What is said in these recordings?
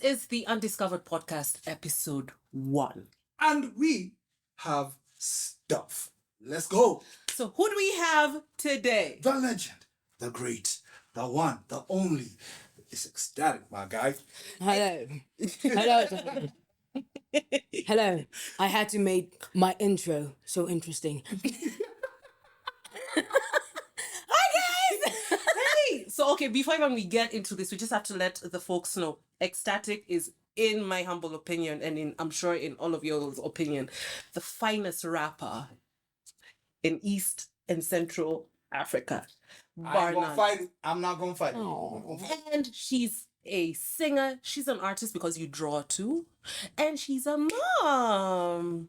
is the Undiscovered Podcast, episode 1. And we have stuff. Let's go. So who do we have today? The legend, the great, the one, the only. It's Xtatic, my guy. Hello. Hello. Hello. I had to make my intro so interesting. Hi guys! Hey! So, okay, before even we get into this, we just have to let the folks know. Xtatic is, in my humble opinion, and I'm sure in all of yours opinion, the finest rapper in East and Central Africa. I'm gonna fight it. I'm not gonna fight it. Oh. And she's a singer. She's an artist because you draw too. And she's a mom.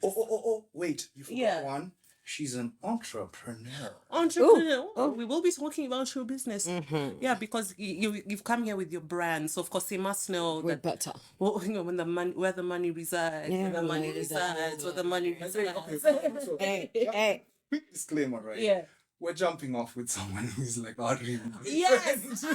Oh, wait. You forgot Yeah. one. She's an entrepreneur. Entrepreneur. Oh. We will be talking about your business. Mm-hmm. Yeah, because you've come here with your brand. So, of course, they must know We're that better. well, you know, when the money, where the money resides, Yeah, where the money where resides, where the money resides. So, Hey. quick disclaimer, right? Yeah. We're jumping off with someone who's like Audrey. Yes.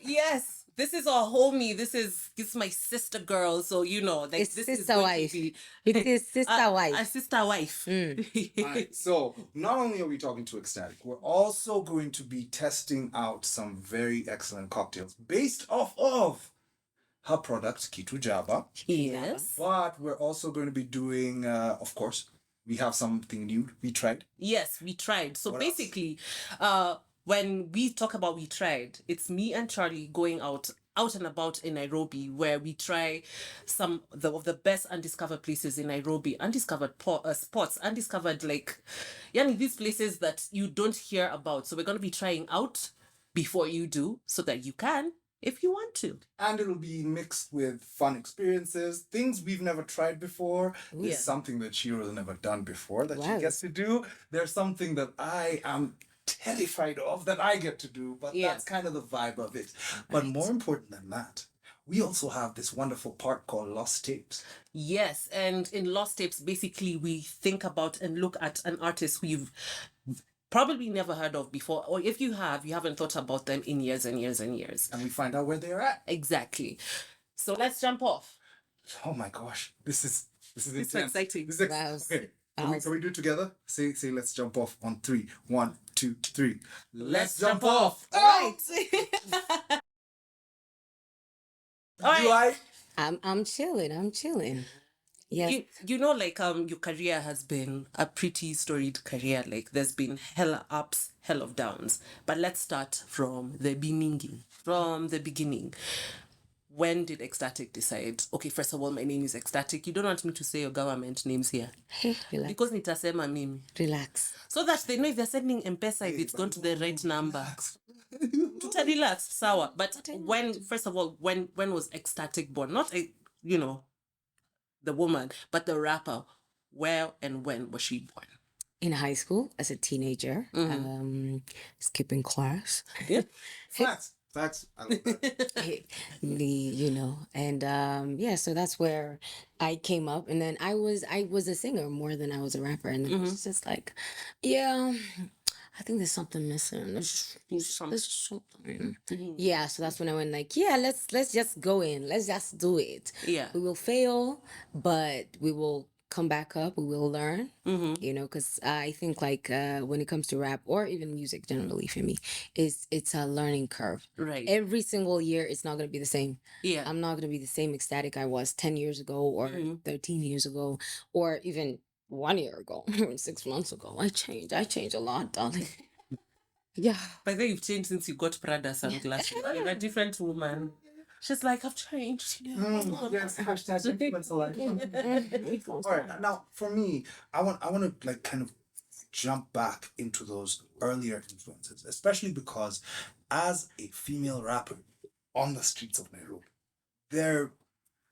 Yes. This is our homie. This is my sister girl. So you know, like It's this is sister going wife. to be It is sister a wife. sister wife. Alright, so not only are we talking to Xtatic, we're also going to be testing out some very excellent cocktails based off of her product, Kitu Java. Yes. But we're also going to be doing, of course, we have something new we tried. Yes, we tried. So What else? basically, when we talk about we tried, it's me and Charlie going out and about in Nairobi, where we try some of the best undiscovered places in Nairobi, undiscovered spots, undiscovered these places that you don't hear about. So we're gonna be trying out before you do, so that you can if you want to. And it'll be mixed with fun experiences, things we've never tried before. There's Yeah. something that Chiro's never done before that Wow. she gets to do. There's something that I am terrified of that I get to do, but Yeah. that's kind of the vibe of it. But more important than that, we also have this wonderful part called Lost Tapes. Yes, and in Lost Tapes, basically we think about and look at an artist who you've probably never heard of before, or if you have, you haven't thought about them in years and years and years. And we find out where they're at. Exactly. So let's jump off. Oh my gosh, this is It's intense. exciting. This is Wow. okay. Can we do it together? Say, let's jump off on 3. 1, 2, 3. Let's jump off. All right. All Do right. I'm chilling. Yes. You know, your career has been a pretty storied career. Like there's been hella ups, hell of downs. But let's start from the beginning. When did Xtatic decide? Okay, first of all, my name is Xtatic. You don't want me to say your government names here Hey, relax. because nitasema mimi, Relax. so that they know if they're sending M-Pesa, if it's gone to the right number. To relax, sawa. But when was Xtatic born? Not the woman, but the rapper. Where and when was she born? In high school, as a teenager, skipping class. Yeah. Facts. I love that. So that's where I came up, and then I was a singer more than I was a rapper, and then it was just like, yeah, I think there's something missing. There's just something. Yeah, so that's when I went like, yeah, let's just go in, let's just do it. Yeah. We will fail, but we will come back up. We will learn. Because I think when it comes to rap or even music generally for me, it's a learning curve. Right. Every single year, it's not going to be the same. Yeah. I'm not going to be the same Xtatic I was 10 years ago or 13 years ago or even 1 year ago or 6 months ago. I changed a lot, darling. Yeah. By the way, you've changed since you got Prada sunglasses. You're a different woman. She's like, I've changed. Yes, hashtag influence life. All right, now for me, I want to kind of jump back into those earlier influences, especially because as a female rapper on the streets of Nairobi, there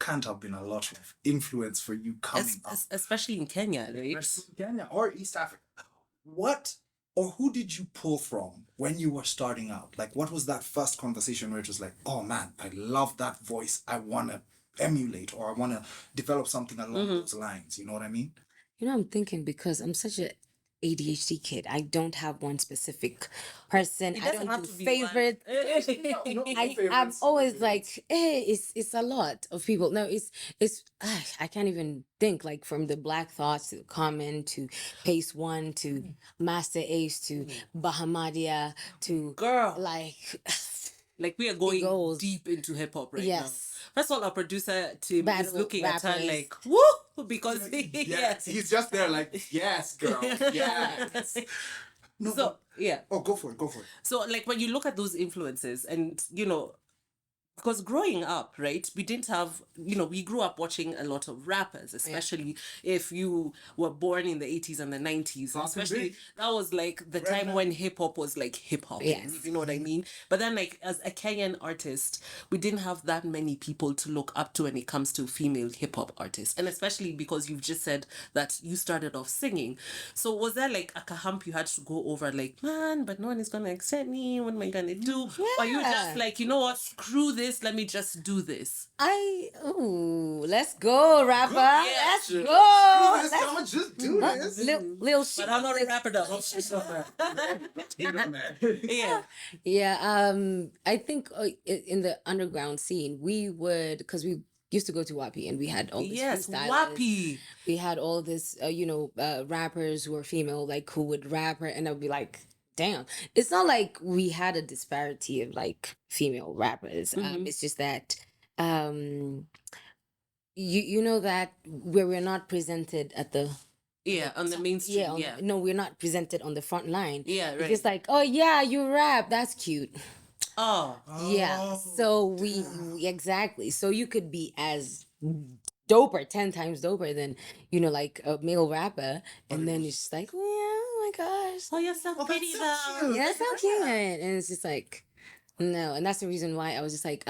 can't have been a lot of influence for you coming up. Especially in Kenya, right? Especially Kenya or East Africa. What or who did you pull from when you were starting out? Like, what was that first conversation where it was like, oh man, I love that voice. I want to emulate or I want to develop something along those lines. You know what I mean? I'm thinking because I'm such a ADHD kid. I don't have one specific person. It I doesn't don't have do to be favorite. No I'm favorites, no always favorites. like, hey, it's a lot of people. No, it's I can't even think, like, from the Black Thoughts to Common to Pace One to Master Ace to Bahamadia to Girl. like Like we are going goes. deep into hip hop right Yes. now. First of all, our producer Tim is Battle looking at her rappers. like, woo, because Yes, he's just there like, yes, girl, yes. No, So but- yeah. oh, go for it, go for it. So like when you look at those influences and because growing up, right, we didn't have, we grew up watching a lot of rappers, especially if you were born in the 80s and the 90s. Classic Especially beat. that was like the time when hip hop was like hip hop, Yes. if you know what I mean. But then, like, as a Kenyan artist, we didn't have that many people to look up to when it comes to female hip hop artists. And especially because you've just said that you started off singing. So was there like a hump you had to go over, like, man, but no one is going to accept me? What am I going to do? Or you just Yeah. like, you know what, screw this, let me just do this. Let's go, rapper. Let's Screw go. this, Let's I'ma just do this. Lil shit. But I'm not a rapper though. Yeah. Yeah, I think in the underground scene, we would, because we used to go to Wapi and we had all this Yes, freestylers. Wapi. We had all this, rappers who were female, like, who would rap her, and I'd be like, damn. It's not like we had a disparity of like female rappers. It's just that, you know that where we're not presented at the Yeah, on the mainstream. yeah, no, we're not presented on the front line. Yeah, It's right. just like, oh yeah, you rap, that's cute. Oh. Yeah. So we exactly. So you could be as doper, 10 times doper than, like a male rapper, and then it's just like, oh, yeah, oh my gosh, Oh, you're so pretty so though. cute. yeah, so cute. And it's just like, no. And that's the reason why I was just like,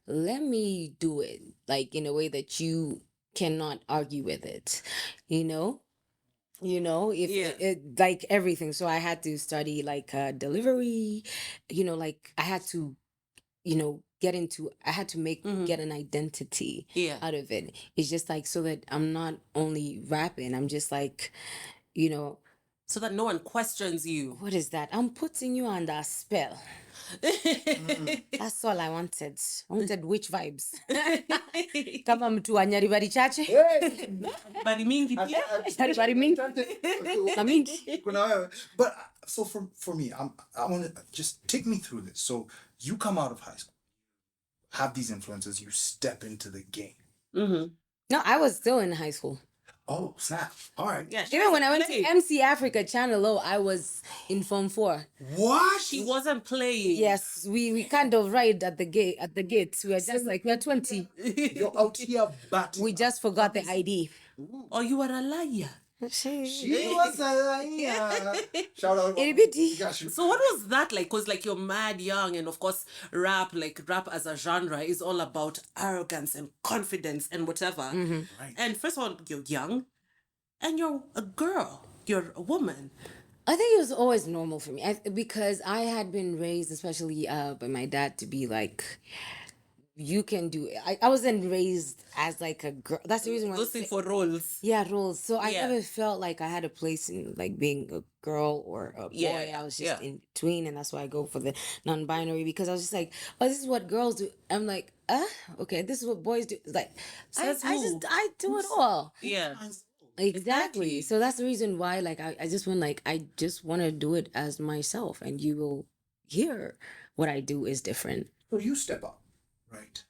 let me do it like in a way that you cannot argue with it, if Yeah. it like everything. So I had to study like delivery, like I had to I had to get an identity Yeah. out of it. It's just like, so that I'm not only rapping, I'm just like, So that no one questions you. what is that? I'm putting you under a spell. That's all I wanted. I wanted witch vibes. Kama mtu wa Nyaribari chache. Hey! Bari mingi pia. Nyaribari mingi. Na mingi. But so for me, I want to just take me through this. So you come out of high school, have these influences, you step into the game. Mm-hmm. No, I was still in high school. Oh, snap. All right. Yeah, Even when I went to MC Africa Channel O, I was in Form 4. What? She wasn't playing. Yes, we kind of ride at the gate. We were just like, we're 20. You're out here batting. We just forgot the ID. Or you were a liar. She was a liar. Shout out. Itty-bitty. Got you. So what was that like? Because like you're mad young, and of course rap as a genre is all about arrogance and confidence and whatever. Right. And first of all, you're young and you're a girl. You're a woman. I think it was always normal for me because I had been raised, especially by my dad, to be like, you can do it. I wasn't raised as like a girl. That's the reason why. Looking for roles. Yeah, roles. So I Yeah. never felt like I had a place in like being a girl or a boy. Yeah, I was just yeah. in between, and that's why I go for the non-binary, because I was just like, oh, this is what girls do. I'm like, okay, this is what boys do. It's like, Says who? I do it all. Yeah. Exactly. Exactly. So that's the reason why, like, I just went like, I just want to do it as myself, and you will hear what I do is different. So you step up, right?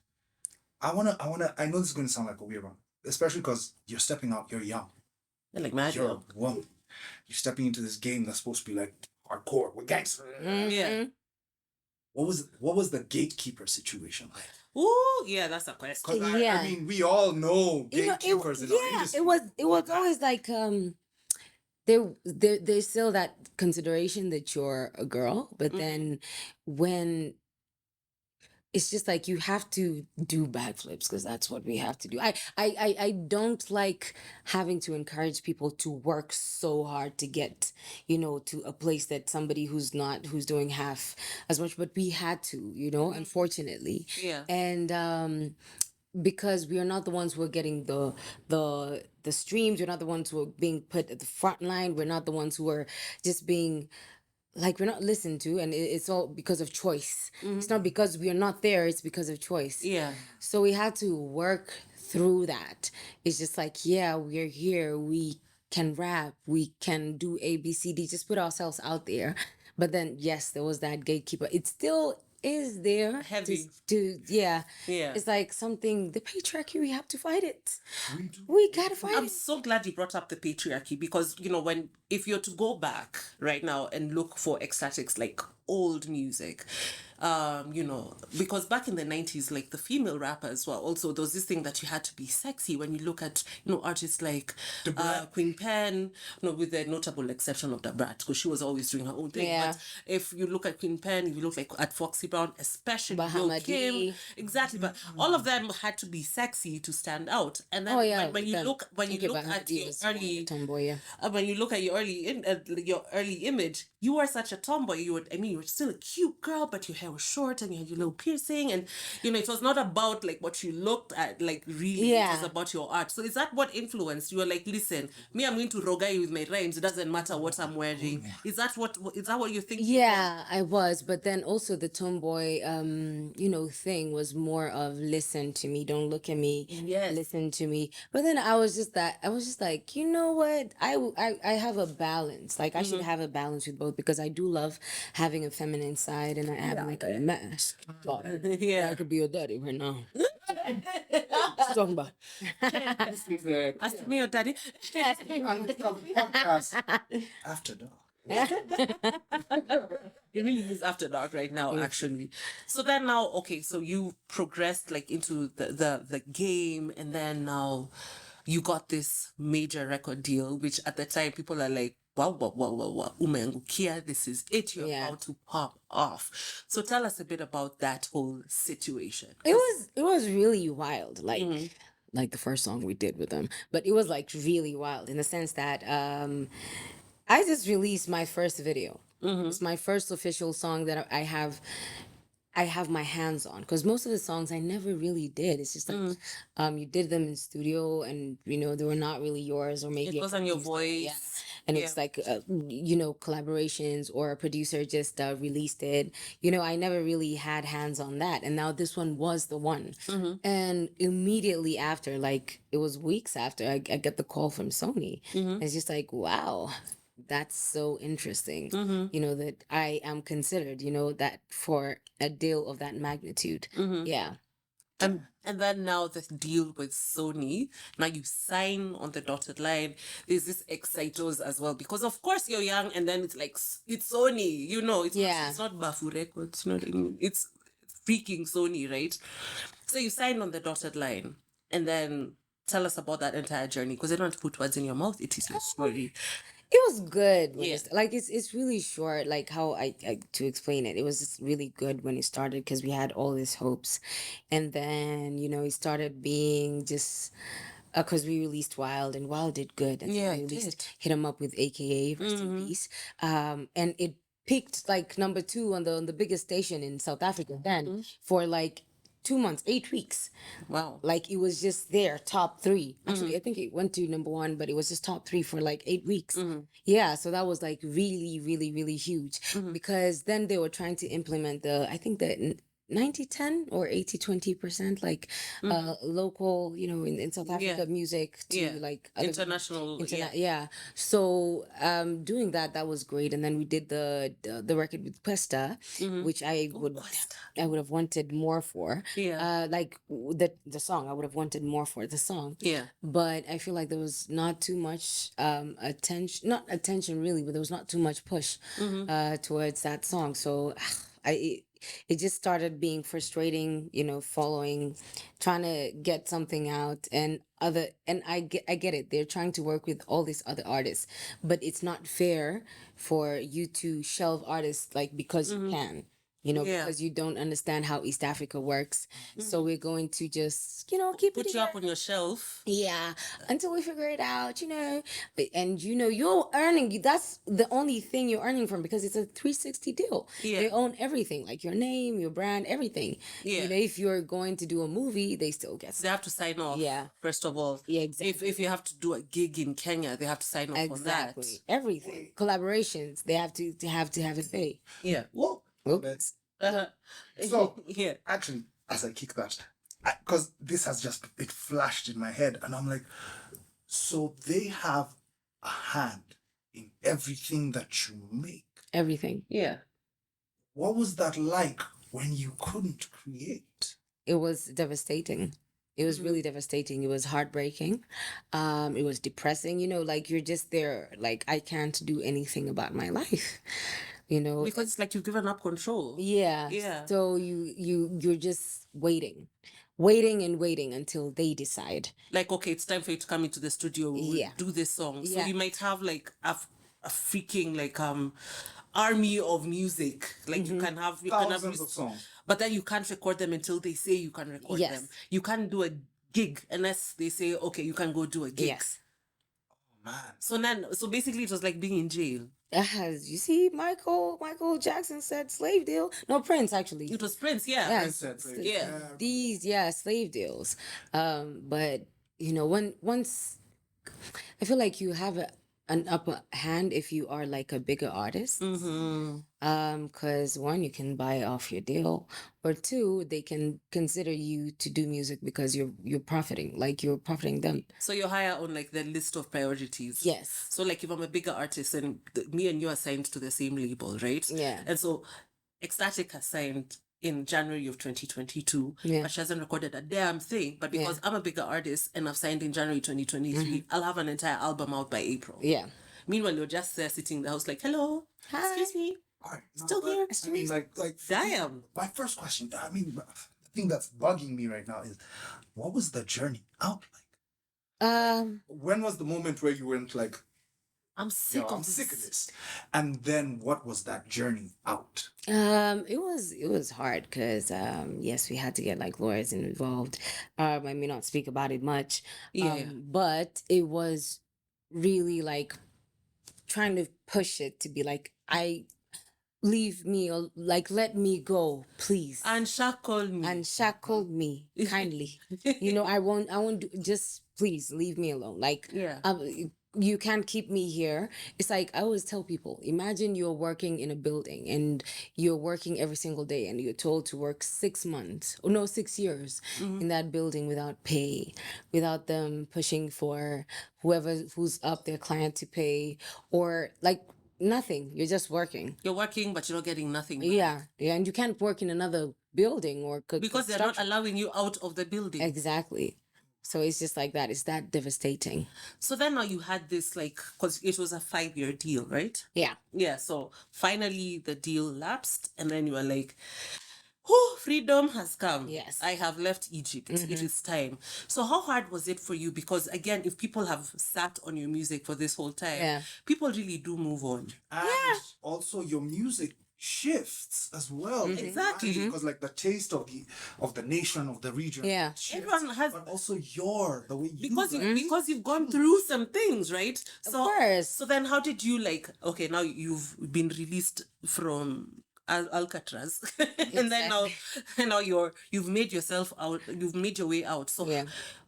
I know this is going to sound like a weird one, especially because you're stepping out, you're young. They're like mad You're young. a woman. You're stepping into this game that's supposed to be like hardcore. We're gangster. Yeah. What was the gatekeeper situation like? Ooh, yeah, that's a question. Because Yeah. I mean, we all know You know, gatekeepers in our industry. it was always like there's still that consideration that you're a girl, but then when it's just like you have to do backflips because that's what we have to do. I don't like having to encourage people to work so hard to get, to a place that somebody who's doing half as much, but we had to, unfortunately. Yeah. And because we are not the ones who are getting the streams. We're not the ones who are being put at the front line. We're not the ones who are just being like, we're not listened to, and it's all because of choice. It's not because we are not there, it's because of choice. Yeah. So we had to work through that. It's just like, yeah, we're here, we can rap, we can do ABCD, just put ourselves out there. But then yes, there was that gatekeeper. It still is there. Heavy. Yeah. Yeah. It's like something, the patriarchy, we have to fight it. We do. We gotta fight I'm it. so glad you brought up the patriarchy, because if you're to go back right now and look for Xtatic's like old music, because back in the 90s, like the female rappers, well, also there was this thing that you had to be sexy. When you look at artists like Queen Pen, with the notable exception of the Brat, because she was always doing her own thing. Yeah. But if you look at Queen Pen, if you look like at Foxy Brown, especially Lil Bahama Kim, D. exactly, but all of them had to be sexy to stand out. And then Oh yeah. when you look at your early tomboy, yeah. when you look at your early image, you were such a tomboy. You were still a cute girl, but your hair was short and you had your little piercing, and it was not about like what you looked at, like really. Yeah. It was about your art. So is that what influenced you? Were like, listen, me, I'm going to rogai with my rhymes. It doesn't matter what I'm wearing. Is that what you think? Yeah, I was, but then also the tomboy thing was more of, listen to me, don't look at me, Yes. listen to me. But then I was just like, you know what, I have a balance, like I should have a balance with both, because I do love having a feminine side, and I have like a mask. Yeah. I could be your daddy right now. What you talking about? Ask me, your daddy. Undiscovered Podcast after dark. It really is after dark right now, actually. So then now, okay, so you progressed like into the game, and then now you got this major record deal, which at the time people are like, wow, umeangukia, this is it, you're Yeah. about to pop off. So tell us a bit about that whole situation. It was really wild, like the first song we did with them, but it was like really wild in the sense that I just released my first video. It's my first official song that I have my hands on, because most of the songs I never really did. It's just like you did them in studio, and they were not really yours, or maybe It was on your produced them, yeah. voice. And it's like collaborations, or a producer just released it. I never really had hands on that, and now this one was the one. And immediately after, like it was weeks after, I get the call from Sony. It's just like, wow, that's so interesting. That I am considered, that for a deal of that magnitude. Yeah. And then now the deal with Sony, now you sign on the dotted line. There's this excitos as well, because of course you're young, and then it's like, it's Sony, it's not Bafu Records, it's freaking Sony, right? So you sign on the dotted line, and then tell us about that entire journey, because I don't want to put words in your mouth. It is your story. It was good. When Yeah. it's really short, like how I to explain it. It was just really good when it started, because we had all these hopes, and then it started being just because we released Wild, and Wild did good, and Yeah, we it released did. Hit 'Em Up with AKA, rest in peace, and it peaked like number 2 on the biggest station in South Africa then for like 2 months, 8 weeks. Wow. Like it was just there, top 3. Actually, I think it went to number 1, but it was just top 3 for like 8 weeks. Yeah, so that was like really, really, really huge, because then they were trying to implement I think the 90-10 or 80-20%, like local, in South Africa music to Yeah. like other International. yeah. So doing that was great, and then we did the record with Pesta, which I would have wanted more for. Yeah. Like the song, I would have wanted more for the song. Yeah. But I feel like there was not too much attention, not attention really, but there was not too much push towards that song. So it just started being frustrating, trying to get something out, and I get it. They're trying to work with all these other artists, but it's not fair for you to shelve artists like because you can. Yeah. because you don't understand how East Africa works. So we're going to just, keep it Put you up here. on your shelf. Yeah, until we figure it out, and you're earning. That's the only thing you're earning from, because it's a 360 deal. Yeah. They own everything, like your name, your brand, everything. Yeah. If you're going to do a movie, they still get They have to sign off. Yeah. First of all. Yeah, exactly. If you have to do a gig in Kenya, they have to sign off on that. Exactly. Everything. Collaborations, they have to have it paid. Yeah. Whoa. Oops. Uh-huh. So Yeah. actually, as I kick that, because this has just it flashed in my head, and I'm like, so they have a hand in everything that you make. Everything. Yeah. What was that like when you couldn't create? It was devastating. It was really devastating. It was heartbreaking. It was depressing. Like you're just there. Like I can't do anything about my life. Because it's like you've given up control. Yeah. Yeah. So you're just waiting and waiting until they decide. Like, okay, it's time for you to come into the studio. We'll Yeah. do this song. So Yeah. you might have like a freaking like army of music. Like you can have Thousands of songs. but then you can't record them until they say you can record Yes. them. You can't do a gig unless they say, okay, you can go do a gig. Yes. Man. So basically it was like being in jail. As you see, Michael Jackson said slave deal. No, Prince actually. It was Prince, yeah. Yes, Prince said, yeah. These slave deals. But once I feel like you have an upper hand if you are like a bigger artist. Because one, you can buy off your deal, or two, they can consider you to do music because you're profiting, like you're profiting them. So you're higher on like the list of priorities. Yes. So like if I'm a bigger artist and me and you are signed to the same label, right? Yeah. And so Xtatic has signed in January of 2022, Yeah. but she hasn't recorded a damn thing. But because I'm a bigger artist and I've signed in January 2023, I'll have an entire album out by April. Yeah. Meanwhile, you're just there sitting in the house like, hello, Hi. excuse me. All right, no, Still but, here. I mean, like Damn. my first question. I mean, the thing that's bugging me right now is, what was the journey out like? When was the moment where you went like, I'm sick yo, of I'm this. sick of this? And then what was that journey out? It was hard because yes, we had to get like lawyers involved. I may not speak about it much. Yeah. But it was really like trying to push it to be like, leave me, or like let me go, please. Unshackle me. Unshackle me kindly. I won't just please leave me alone. Like Yeah. you can't keep me here. It's like I always tell people, imagine you're working in a building and you're working every single day and you're told to work 6 months, or no, 6 years in that building without pay, without them pushing for who's up their client to pay, or like nothing. You're just working. You're working, but you're not getting nothing back. Yeah. And you can't work in another building or Because they're not allowing you out of the building. Exactly. So it's just like that. It's that devastating. So then now you had this like, because it was a 5-year deal, right? Yeah. Yeah. So finally the deal lapsed, and then you were like, oh, freedom has come. Yes. I have left Egypt. It is time. So how hard was it for you? Because again, if people have sat on your music for this whole time, people really do move on. And also your music shifts as well. Exactly. Because like the taste of the nation, of the region. Yeah. shifts, Everyone has- but also the way you Because you've gone through some things, right? So, Of course. So then how did you like, okay, now you've been released from Alcatraz and then now you've made yourself out, you've made your way out. So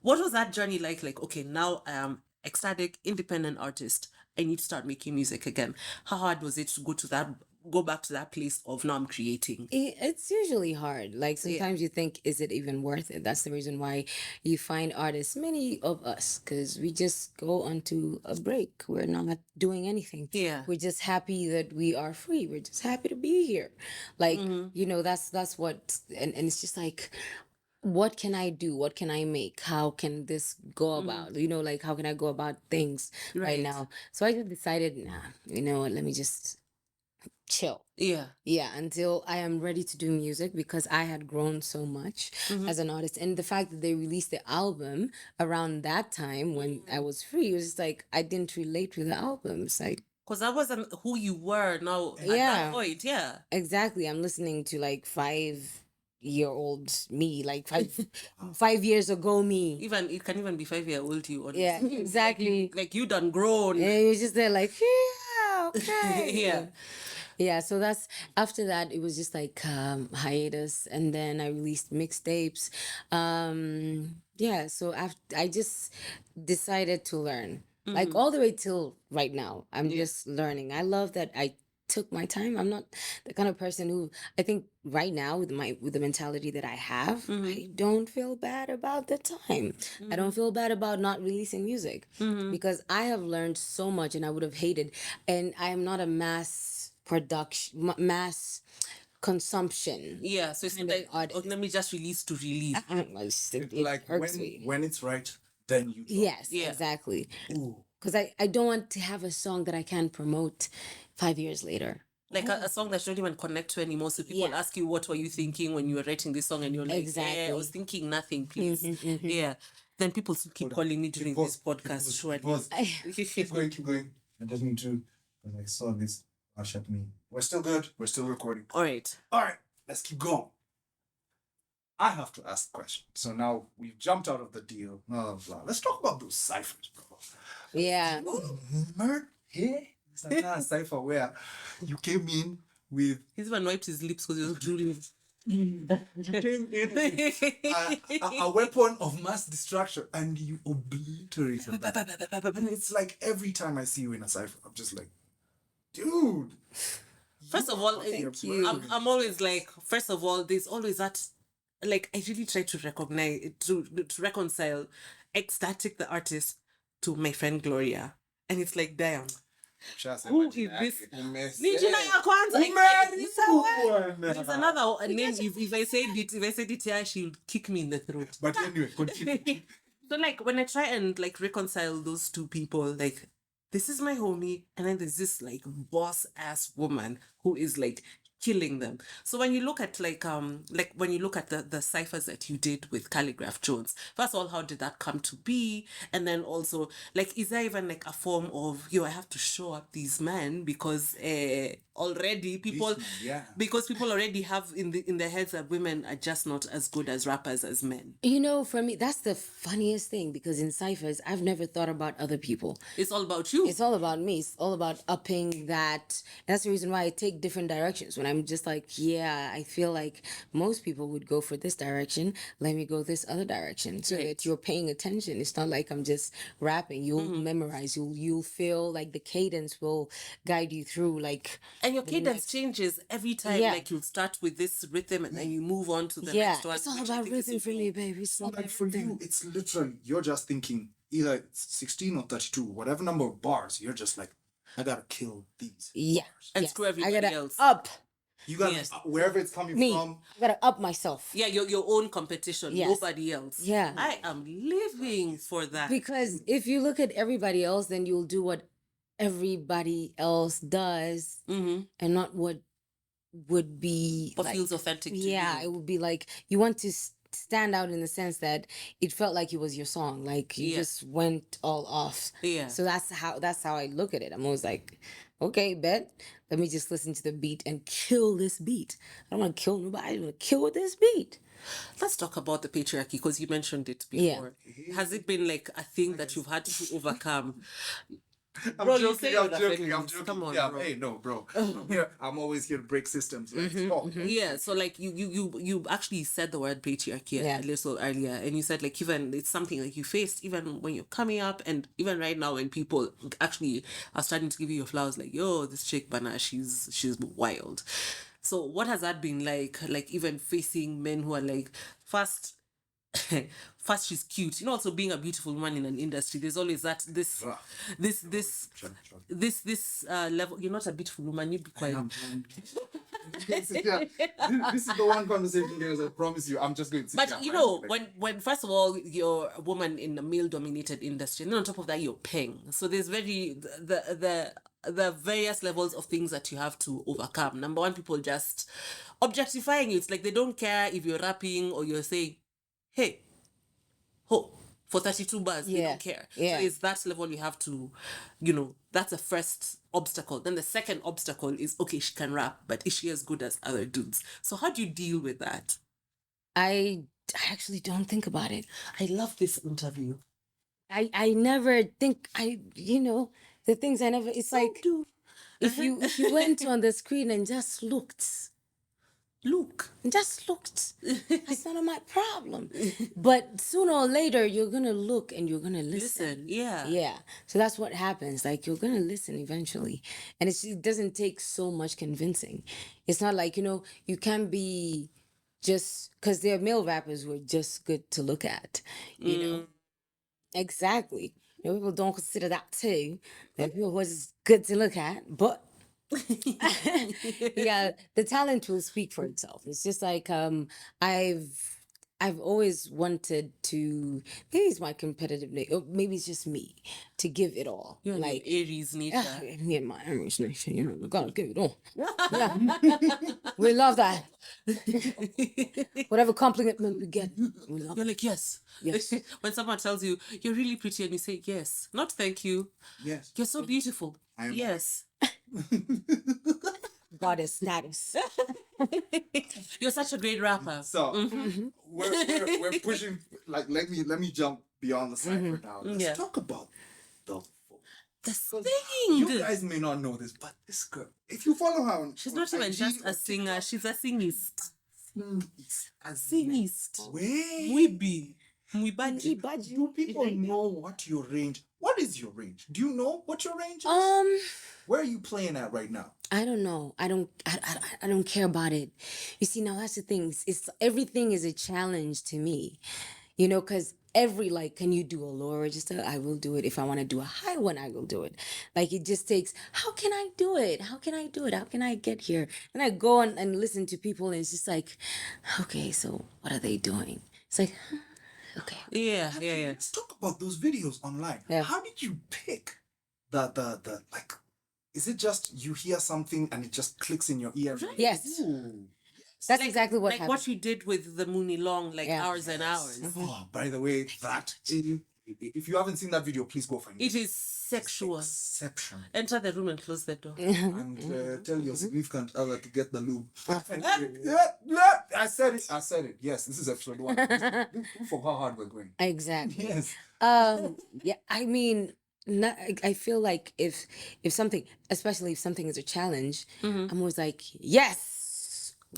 what was that journey like? Like, okay, now I am ecstatic, independent artist. I need to start making music again. How hard was it to go back to that place of now I'm creating? It's usually hard. Like sometimes you think, is it even worth it? That's the reason why you find artists, many of us, because we just go onto a break. We're not doing anything. Yeah. We're just happy that we are free. We're just happy to be here. Like, that's what, and it's just like, what can I do? What can I make? How can this go about? Like how can I go about things right now? So I just decided, what, let me just chill. Yeah, until I am ready to do music, because I had grown so much as an artist. And the fact that they released the album around that time when I was free, it was just like I didn't relate with the album. It's like, Because that wasn't who you were now at Yeah. that point. Yeah. Exactly. I'm listening to like 5-year-old me, like 5 years ago me. Even it can even be 5-year-old you. Honestly. Yeah, exactly. Like you done grown. And you're just there like, yeah, okay. Yeah. Yeah, so that's after that it was just like hiatus, and then I released mixtapes. Yeah, so after I just decided to learn. Like all the way till right now. I'm just learning. I love that I took my time. I'm not the kind of person who I think right now with the mentality that I have, I don't feel bad about the time. I don't feel bad about not releasing music because I have learned so much and I would have hated, and I am not a mass production mass consumption. Yeah. So it's like, oh, let me just release to release. It Like hurts me. when it's right, then you drop. Yes, Yeah. exactly. Ooh. Because I don't want to have a song that I can promote 5 years later. Like a song that you don't even connect to anymore. So people Yeah. ask you, what were you thinking when you were writing this song? And you're like, Exactly. I was thinking nothing, please. Yeah. Then people still keep calling me during this podcast. Surely. Keep going. I just need to, because I saw this flash at me. We're still good. We're still recording. All right. All right, let's keep going. I have to ask a question. So now we've jumped out of the deal. Blah, blah. Let's talk about those ciphers, bro. Yeah. It's another cipher where you came in with He's even wiped his lips because he was drooling. a weapon of mass destruction and you obliterated that. And it's like every time I see you in a cipher, I'm just like, dude. First of all, Thank you. I'm always like, first of all, there's always that, like, I really try to recognize, to reconcile Xtatic, the artist, to my friend Gloria. And it's like, damn. Who is this? Nijina ya kwanza. There's another name. If I said it here, she'll kick me in the throat. But anyway, continue. So like when I try and like reconcile those two people, like this is my homie, and then there's this like boss ass woman who is like killing them. So when you look at like when you look at the ciphers that you did with Calligraph Jones, first of all, how did that come to be? And then also, like, is there even like a form of I have to show up these men because already people because people already have in their heads that women are just not as good as rappers as men. You know, for me, that's the funniest thing because in ciphers, I've never thought about other people. It's all about you. It's all about me. It's all about upping that. That's the reason why I take different directions. When I'm just like, yeah, I feel like most people would go for this direction. Let me go this other direction so that you're paying attention. It's not like I'm just rapping. You'll memorize. You'll feel like the cadence will guide you through. Like, and your cadence changes every time. Yeah. Like you'll start with this rhythm and then you move on to the yeah, next one. it's all which I about think is rhythm for me, baby. It's all Like about for rhythm. you, it's literally, you're just thinking either 16 or 32, whatever number of bars, you're just like, I gotta kill these. Yeah. And yes. screw everybody I gotta else. up You gotta, Yes. wherever it's coming me. from. I gotta up myself. Yeah, your own competition, Yes. nobody else. Yeah. I am living for that. Because if you look at everybody else, then you'll do what everybody else does and not what would be What like, feels authentic to yeah, you. it would be like you want to stand out in the sense that it felt like it was your song, like you Yeah. just went all off. Yeah. So that's how I look at it. I'm always like, okay, bet, let me just listen to the beat and kill this beat. I don't want to kill nobody. I want to kill with this beat. Let's talk about the patriarchy because you mentioned it Yeah. before. Has it been like a thing that you've had to overcome? I'm Bro, you say joking, I'm you're the joking, I'm feminist. joking. Come on, yeah, bro. hey, no, bro. I'm always here to break systems. Let's talk. Yeah, so like you actually said the word patriarchy Yeah. a little earlier, and you said like even it's something like you faced even when you're coming up, and even right now when people actually are starting to give you your flowers, like yo, this chick Bana, she's wild. So what has that been like? Like even facing men who are like first she's cute, also being a beautiful woman in an industry, there's always that this level. You're not a beautiful woman, you be quiet. This is the one conversation, guys. I promise you. I'm just going to sit But here. when first of all you're a woman in a male-dominated industry, and then on top of that you're paying. So there's the various levels of things that you have to overcome. Number one, people just objectifying you. It's like they don't care if you're rapping or you're saying, "Hey, ho, for 32 bars. They Yeah. don't care. Yeah. So it's that level you have to, that's the first obstacle. Then the second obstacle is, okay, she can rap, but is she as good as other dudes? So how do you deal with that? I actually don't think about it. I love this interview. I never think the things I never. It's like if you went on the screen and just looked. That's none of my problem. But sooner or later, you're gonna look and you're gonna listen. Yeah. So that's what happens. Like you're gonna listen eventually, and it doesn't take so much convincing. It's not like you can be just because there are male rappers who are just good to look at. You know exactly. People don't consider that too. There are people who are just good to look at, but. Yeah, the talent will speak for itself. It's just like I've always wanted to, maybe it's my competitive nature, or maybe it's just me, to give it all. You're like Aries nature. me and my Aries nature, we gotta give it all. Yeah. We love that. Whatever compliment we get, we love. You're like, yes. When someone tells you you're really pretty and you say yes, not thank you. Yes. You're so beautiful. I am. Yes. Goddess status. You're such a great rapper. So we're pushing. Like let me jump beyond the cipher now. Let's talk about the singing. You guys may not know this, but this girl, if you follow her, she's not even just a singer. She's a singist. Singist. Wait. Mwibaji. Do people know what your range? What is your range? Do you know what your range is? Where are you playing at right now? I don't know. I don't care about it. You see, now that's the thing. It's everything is a challenge to me. Because can you do a lower register? I will do it. If I want to do a high one, I will do it. Like it just takes, how can I do it? How can I do it? How can I get here? And I go and listen to people and it's just like, okay, so what are they doing? It's like, okay. Yeah. Let's talk about those videos online. Yeah. How did you pick the like? Is it just you hear something and it just clicks in your ear? Yes. Ooh. That's exactly what happened. What you did with the Mooney Long, hours and hours. Oh, by the way, if you haven't seen that video, please go find it. It is sexual. Exceptional. Enter the room and close the door. And tell your significant other to get the lube. I said it. Yes, this is episode 1. Proof of how hard we're going. Exactly. Yes. Yeah, I mean, I feel like if something, especially if something is a challenge, I'm always like, yes,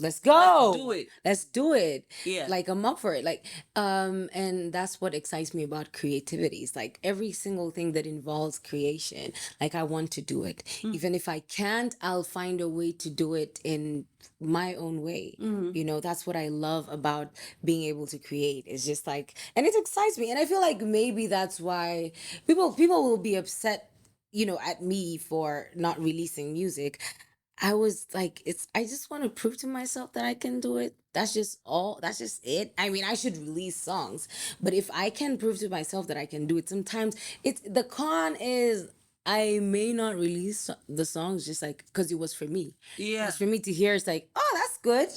let's go. Let's do it. Yeah. Like I'm up for it. Like, and that's what excites me about creativity. It's like every single thing that involves creation, like I want to do it. Even if I can't, I'll find a way to do it in my own way. That's what I love about being able to create. It's just like, and it excites me. And I feel like maybe that's why people will be upset, at me for not releasing music. I was like, I just want to prove to myself that I can do it. That's just it. I mean, I should release songs, but if I can prove to myself that I can do it, sometimes the con is I may not release the songs just like, because it was for me. Yeah. It's for me to hear. It's like, oh, that's good.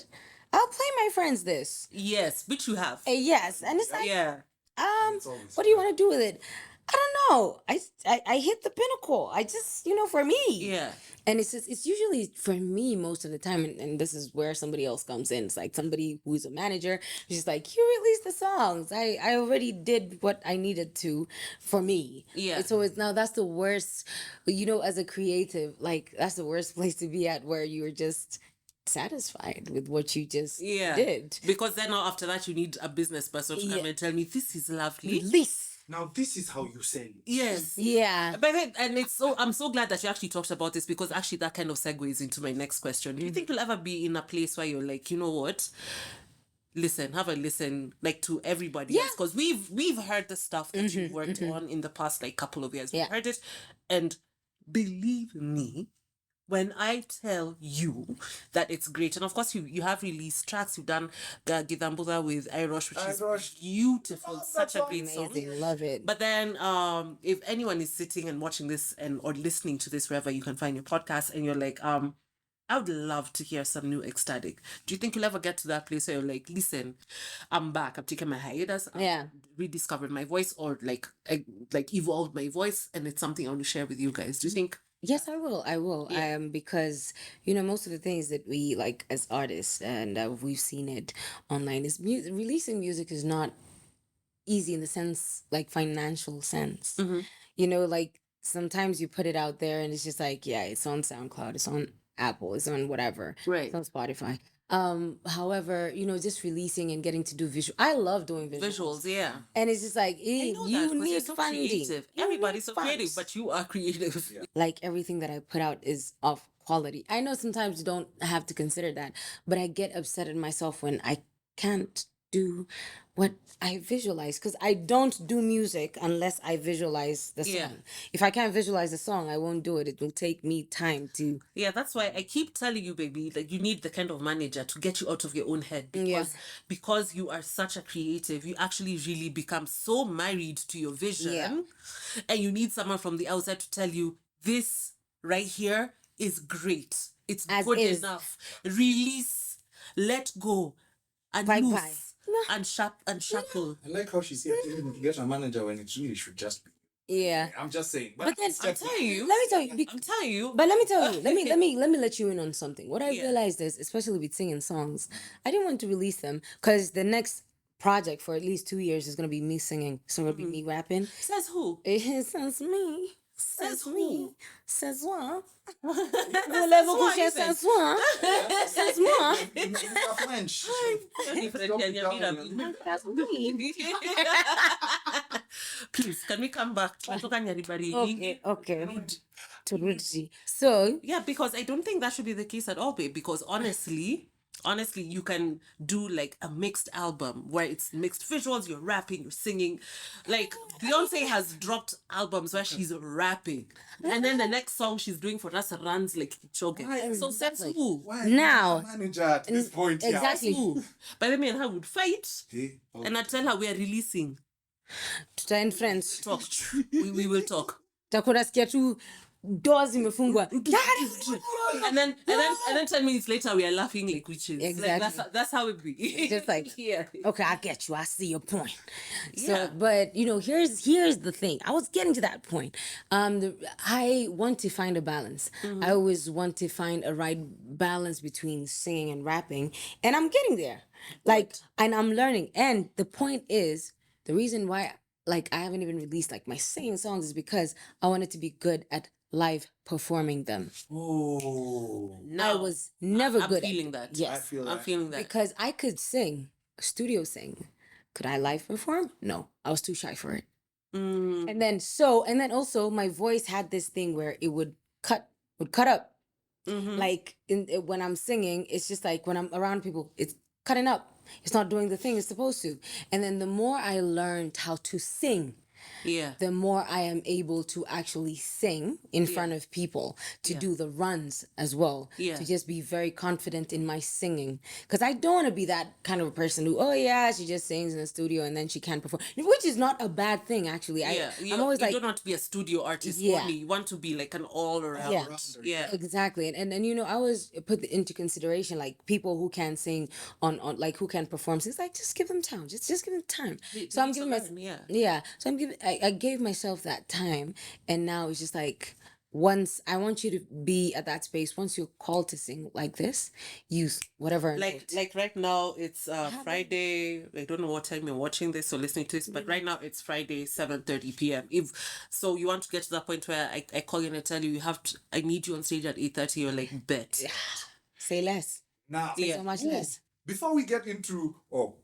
I'll play my friends this. Yes, which you have. Yes. And it's like, It's always what do you want to do with it? I don't know. I hit the pinnacle. I just, for me. Yeah. And it's usually for me most of the time, and this is where somebody else comes in. It's like somebody who's a manager, who's just like, you released the songs. I already did what I needed to for me. Yeah. And so now that's the worst, as a creative, like that's the worst place to be at, where you're just satisfied with what you just did. Because then after that you need a business person to come and tell me this is lovely. Release. Now this is how you say it. Yes. Yeah. But then, and I'm so glad that you actually talked about this, because actually that kind of segues into my next question. Do you think you'll ever be in a place where you're like, you know what? Have a listen, like, to everybody else? Because we've heard the stuff that you've worked on in the past couple of years. We've heard it, and believe me, when I tell you that it's great, and of course you have released tracks, you've done Gidambuza with Irosh, which is beautiful, such a great song. Amazing, love it. But then if anyone is sitting and watching this or listening to this wherever you can find your podcast, and you're like, I I would love to hear some new Xtatic. Do you think you'll ever get to that place where you're like, listen, I'm back. I'm taking my hiatus. I've rediscovered my voice, or like evolved my voice, and it's something I want to share with you guys. Do you think? Yes, I will. I will. Yeah. Because most of the things that we like as artists, and we've seen it online, is releasing music is not easy in the sense, like financial sense. Like sometimes you put it out there and it's just like, yeah, it's on SoundCloud, it's on Apple, it's on whatever, Right. it's on Spotify. However, just releasing and getting to do visual. I love doing Visuals, yeah. and it's just like I know that, you 'cause you're need so funding. creative. You Everybody's need so creative, funds. but you are creative. Yeah. Like everything that I put out is of quality. I know sometimes you don't have to consider that, but I get upset at myself when I can't do what I visualize, because I don't do music unless I visualize the song. Yeah. If I can't visualize the song, I won't do it. It will take me time to. Yeah, that's why I keep telling you, baby, like you need the kind of manager to get you out of your own head, Yeah. because you are such a creative, you actually really become so married to your vision. Yeah. And you need someone from the outside to tell you this right here is great. It's As good is. enough. Release, let go, and Bye loose, bye. and shackle. I like how she said you get a manager when it really should just be. Yeah. I'm just saying. But then I'm telling you. let me tell you. I'm telling you. But let me tell you, let me let you in on something. What I Yeah. realized is, especially with singing songs, I didn't want to release them because the next project for at least 2 years is gonna be me singing. So it'll be me rapping. Says who? It says me. Says me. who? Says moi. Voulez-vous coucher ce soir? Says moi. French. That's me. Please, can we come back? Okay. So Yeah, because I don't think that should be the case at all, babe. Because honestly, you can do like a mixed album where it's mixed visuals, you're rapping, you're singing. Like Beyonce has dropped albums where she's rapping, and then the next song she's doing for us runs like choking. Why? So that's who. Why Now- a manager at this point? exactly. That's who. By the way, and her would fight, Hey, oh, and I tell her we are releasing. tutaend friends. Talk. We will talk. Takuta sikia tu doors zimefungwa. And then 10 minutes later we are laughing like witches. Exactly. Like, that's how it be. Just like, yeah. Okay, I get you. I see your point. So, Yeah. but here's the thing. I was getting to that point. I want to find a balance. Mm-hmm. I always want to find a right balance between singing and rapping, and I'm getting there. Like, and I'm learning. And the point is, the reason why, like, I haven't even released like my singing songs is because I wanted to be good at live performing them. oh. I was never I'm good feeling at that. Yes. I feel I'm that. feeling that. Because I could sing, studio sing. Could I live perform? No, I was too shy for it. Mm, And then also my voice had this thing where it would cut up. mhm. Like when I'm singing, it's just like when I'm around people, it's cutting up. It's not doing the thing it's supposed to. And then the more I learned how to sing, Yeah. the more I am able to actually sing in front of people, to Yeah. do the runs as well, Yeah. to just be very confident in my singing. Because I don't want to be that kind of a person who, oh yeah, she just sings in the studio and then she can't perform, which is not a bad thing actually. Yeah. I'm always you like, don't want to be a studio artist Yeah. only. You want to be like an all around. Yeah. Yeah. exactly, and I always put into consideration like people who can sing on like who can perform. So it's like, just give them time, just give them time. So I'm need to giving myself, learn, yeah. So I gave myself that time, and now it's just like, once I want you to be at that space, once you're called to sing like this, use whatever note. Like right now it's Friday. I don't know what time you're watching this or listening to this, but right now it's Friday 7:30 p.m. If so you want to get to that point where I call you and I tell you I need you on stage at 8:30, you're like, bet. Say less. Now, Say so much less. before we get into,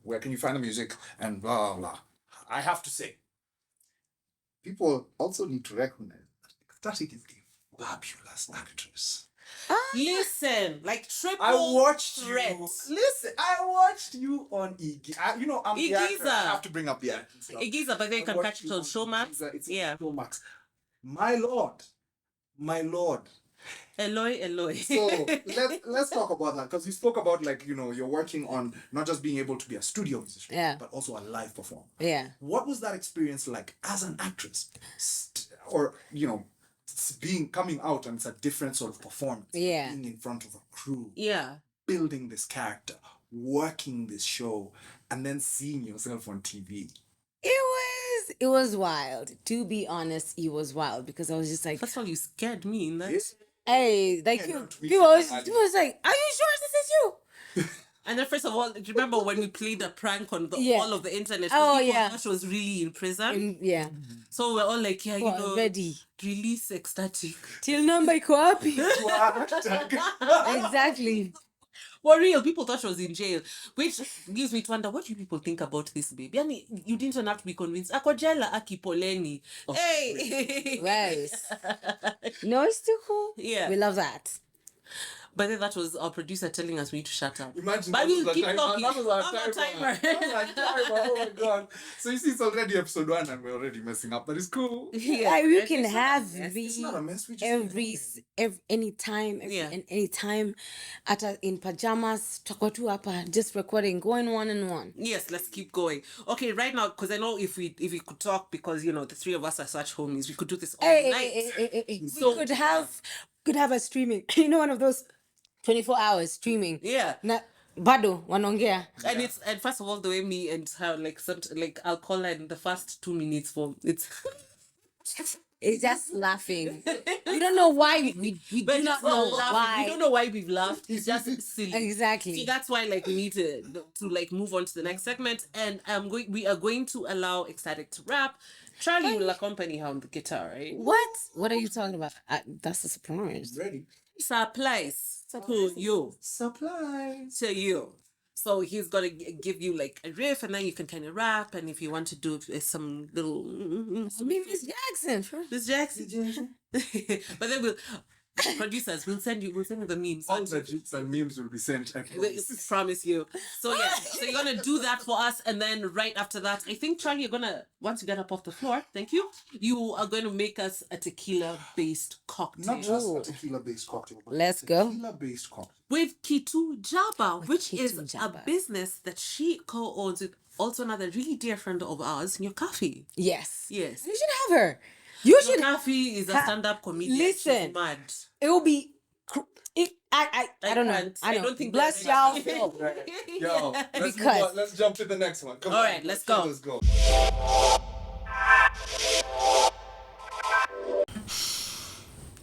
where can you find the music and blah, blah, blah, I have to say, people also need to recognize that Xtatic is a fabulous actress. Listen, like triple I watched threat. you. Listen, I watched you on Iggy. I'm the actor. Igiza. I have to bring up the acting stuff. Igiza, but then you I can watched catch it you on Showmax. Igiza. It's Yeah. Showmax. My lord. Eloi. So let's talk about that, because you spoke about, like, you're working on not just being able to be a studio musician, Yeah. but also a live performer. Yeah. What was that experience like as an actress, or coming out, and it's a different sort of performance. Yeah. Being in front of a crew. Yeah. Building this character, working this show, and then seeing yourself on TV. It was wild. To be honest, it was wild because I was just like, First of all, you scared me in that. hey, like Yeah, people was like, are you sure this is you? And then first of all, do you remember when we played a prank on all of the internet? Oh, People yeah. thought she was really in prison. Yeah. So we're all like, yeah, Ready. Release Xtatic. Till number iko wapi? Exactly. For real, people thought she was in jail. Which gives me to wonder, what do people think about this baby? Yani, you didn't even have to be convinced. Ako jela aki poleni. Hey! Right. No, it's still cool. Yeah. We love that. But then that was our producer telling us we need to shut up. Imagine But that we'll was keep a timer. talking. That was our I'm a timer. timer. That was our timer. Oh my god. So you see, it's already episode 1 and we're already messing up, but it's cool. Yeah, you can It's not a have mess. me It's not a mess. We just anytime, Yeah. anytime, in pajamas, tutakuwa tu hapa, just recording, going 1-on-1. Yes, let's keep going. Okay, right now, because I know if we could talk, because the three of us are such homies, we could do this all night. So we could have a streaming, one of those 24 hours streaming. Yeah. Na bado wanaongea. And first of all, the way me and her I'll call her in the first 2 minutes for it's. It's just laughing. We don't know why. We do not know why. We don't know why we've laughed. It's just silly. Exactly. See, that's why we need to move on to the next segment, and we are going to allow Xtatic to rap. Charlie will accompany her on the guitar, right? What are you talking about? That's a surprise. Ready? Supplies to you. Supplies. To you. So he's gonna give you like a riff, and then you can kind of rap. And if you want to do some little, Maybe Miss Jackson. Sure. Miss Jackson. But then producers, we'll send you the memes. All the jokes and memes will be sent. I Promise you. So yeah, so you're gonna do that for us, and then right after that, I think Charlie, you're gonna, once you get up off the floor, thank you. You are going to make us a tequila-based cocktail. Not just a tequila-based cocktail, but Let's go. tequila-based cocktail. With Kitu Jaba, which Kitu is Jaba. a business that she co-owns with also another really dear friend of ours, Nyukafi. Yes. Yes. You should have her. You should. Nyukafi is a stand-up comedian. Listen. She's mad. It will be. I don't know. can't. I I don't don't think Bless that- y'all. Yo, let's Because- move on. Let's jump to the next one. Come All on. right, let's go. Let's go.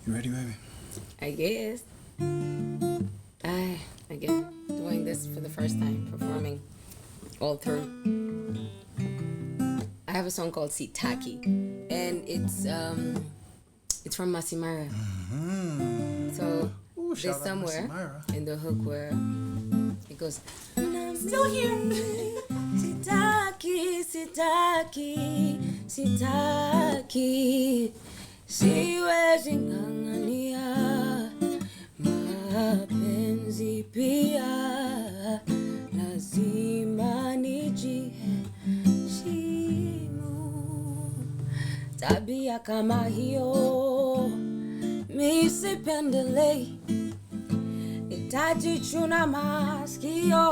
You ready, baby? I guess. Again, doing this for the first time, performing all through. I have a song called Xtatic, and it's from Masimara. So Ooh, there's shout out somewhere Masimara. in the hook where it goes, "And I'm still here. Xtatic, Xtatic, Xtatic. Siwezi ng'ang'ania mapenzi pia, lazima nijiheshimu. Tabia kama hiyo mi sipendelei, nitajichuna masikio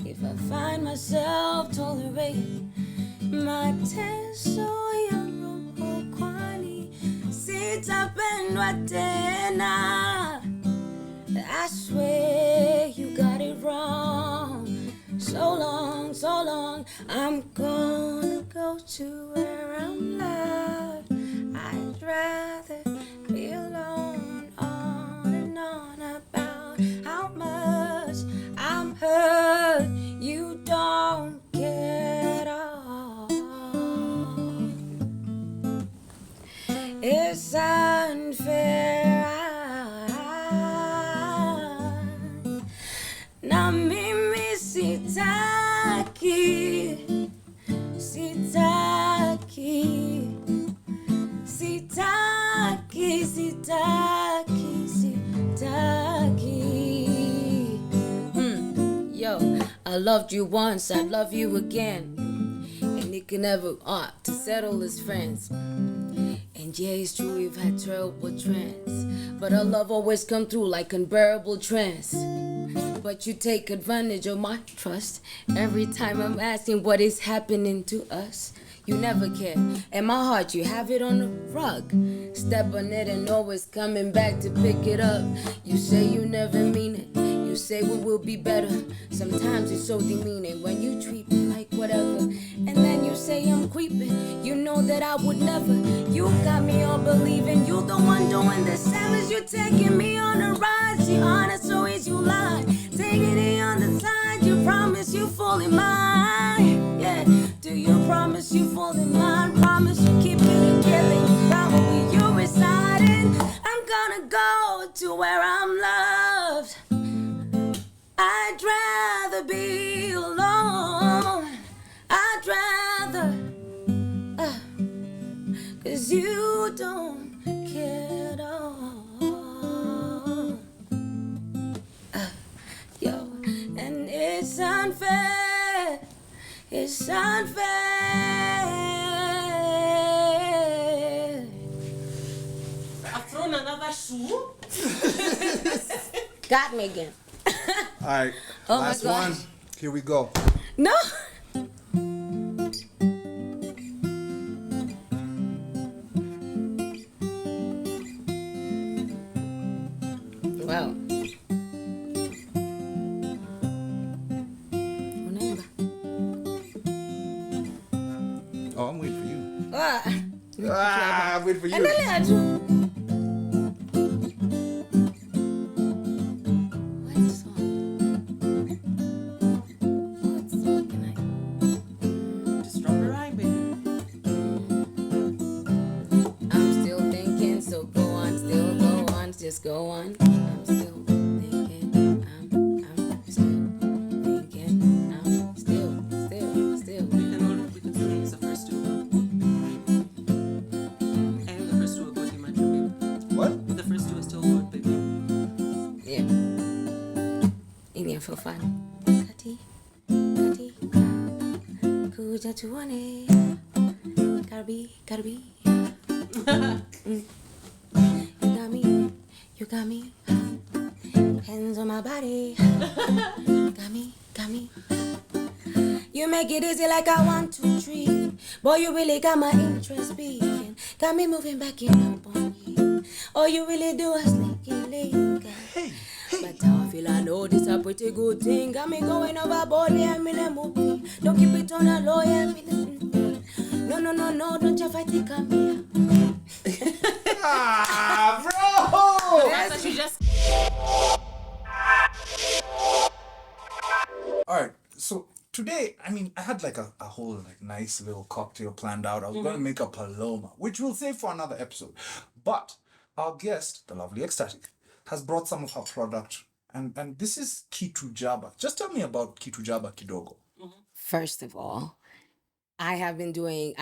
if I find myself tolerating mateso ya roho, kwani sitapendwa tena. I swear you got it wrong. So long, I'm gonna go to where I'm loved. I'd rather be alone, on and on about how much I'm hurt. You don't get all. It's unfair. Na mimi sitaki, sitaki, sitaki, sitaki, sitaki. Yo, I loved you once, I'd love you again. And it can never ought to settle as friends. And yeah, it's true, we've had terrible trends, but our love always come through like unbearable trends. But you take advantage of my trust every time I'm asking what is happening to us. you never care. In my heart, you have it on the rug. Step on it and always coming back to pick it up. You say you never mean it. You say we will be better. Sometimes it's so demeaning when you treat me like whatever. And then you say I'm creeping. You know that I would never. You got me all believing. You the one doing the savage. You're taking me on a ride. See, honest, so is you lie. Taking it on the side. You promise you fully mine. Yeah. Do you promise you fully mine? Promise you keep it together. You probably you residing. I'm gonna go to where I'm loved. I'd rather be alone. I'd rather, 'cause you don't care at all. Yo, and it's unfair. It's unfair. I've thrown another shoe. Got me again. All right, Oh my last gosh. one. Here we go. No. Wow. Oh, I'm waiting for you. Ah. I'm waiting for you. And then I do. What song? What song can I? Just drop a rhyme, baby. I'm still thinking, so go on, still go on, just go on. I'm still thinking, I'm still thinking, I'm still. We can still use the first two. I think the first two are good, imagine, baby. What? The first two are still good, baby. Yeah. Indian for fun. Kati, kuja tuone. Karbi. You got me. Hands on my body. Got me. You make it easy like I 1, 2, 3. Boy, you really got my interest peaking. Got me moving back in up on you. Oh, you really do a sneaky link. But I feel I know this a pretty good thing. Got me going overboard, yeah, I'm in a movie. Don't keep it on a low, yeah, I'm in a No, don't you fight it, come here. Ah, bro! That's what you just... All right, so today, I mean, I had like a whole like nice little cocktail planned out. I was going to make a paloma, which we'll save for another episode. But our guest, the lovely Xtatic, has brought some of her product, and this is Kitu Jaba. Just tell me about Kitu Jaba kidogo. First of all, I've been doing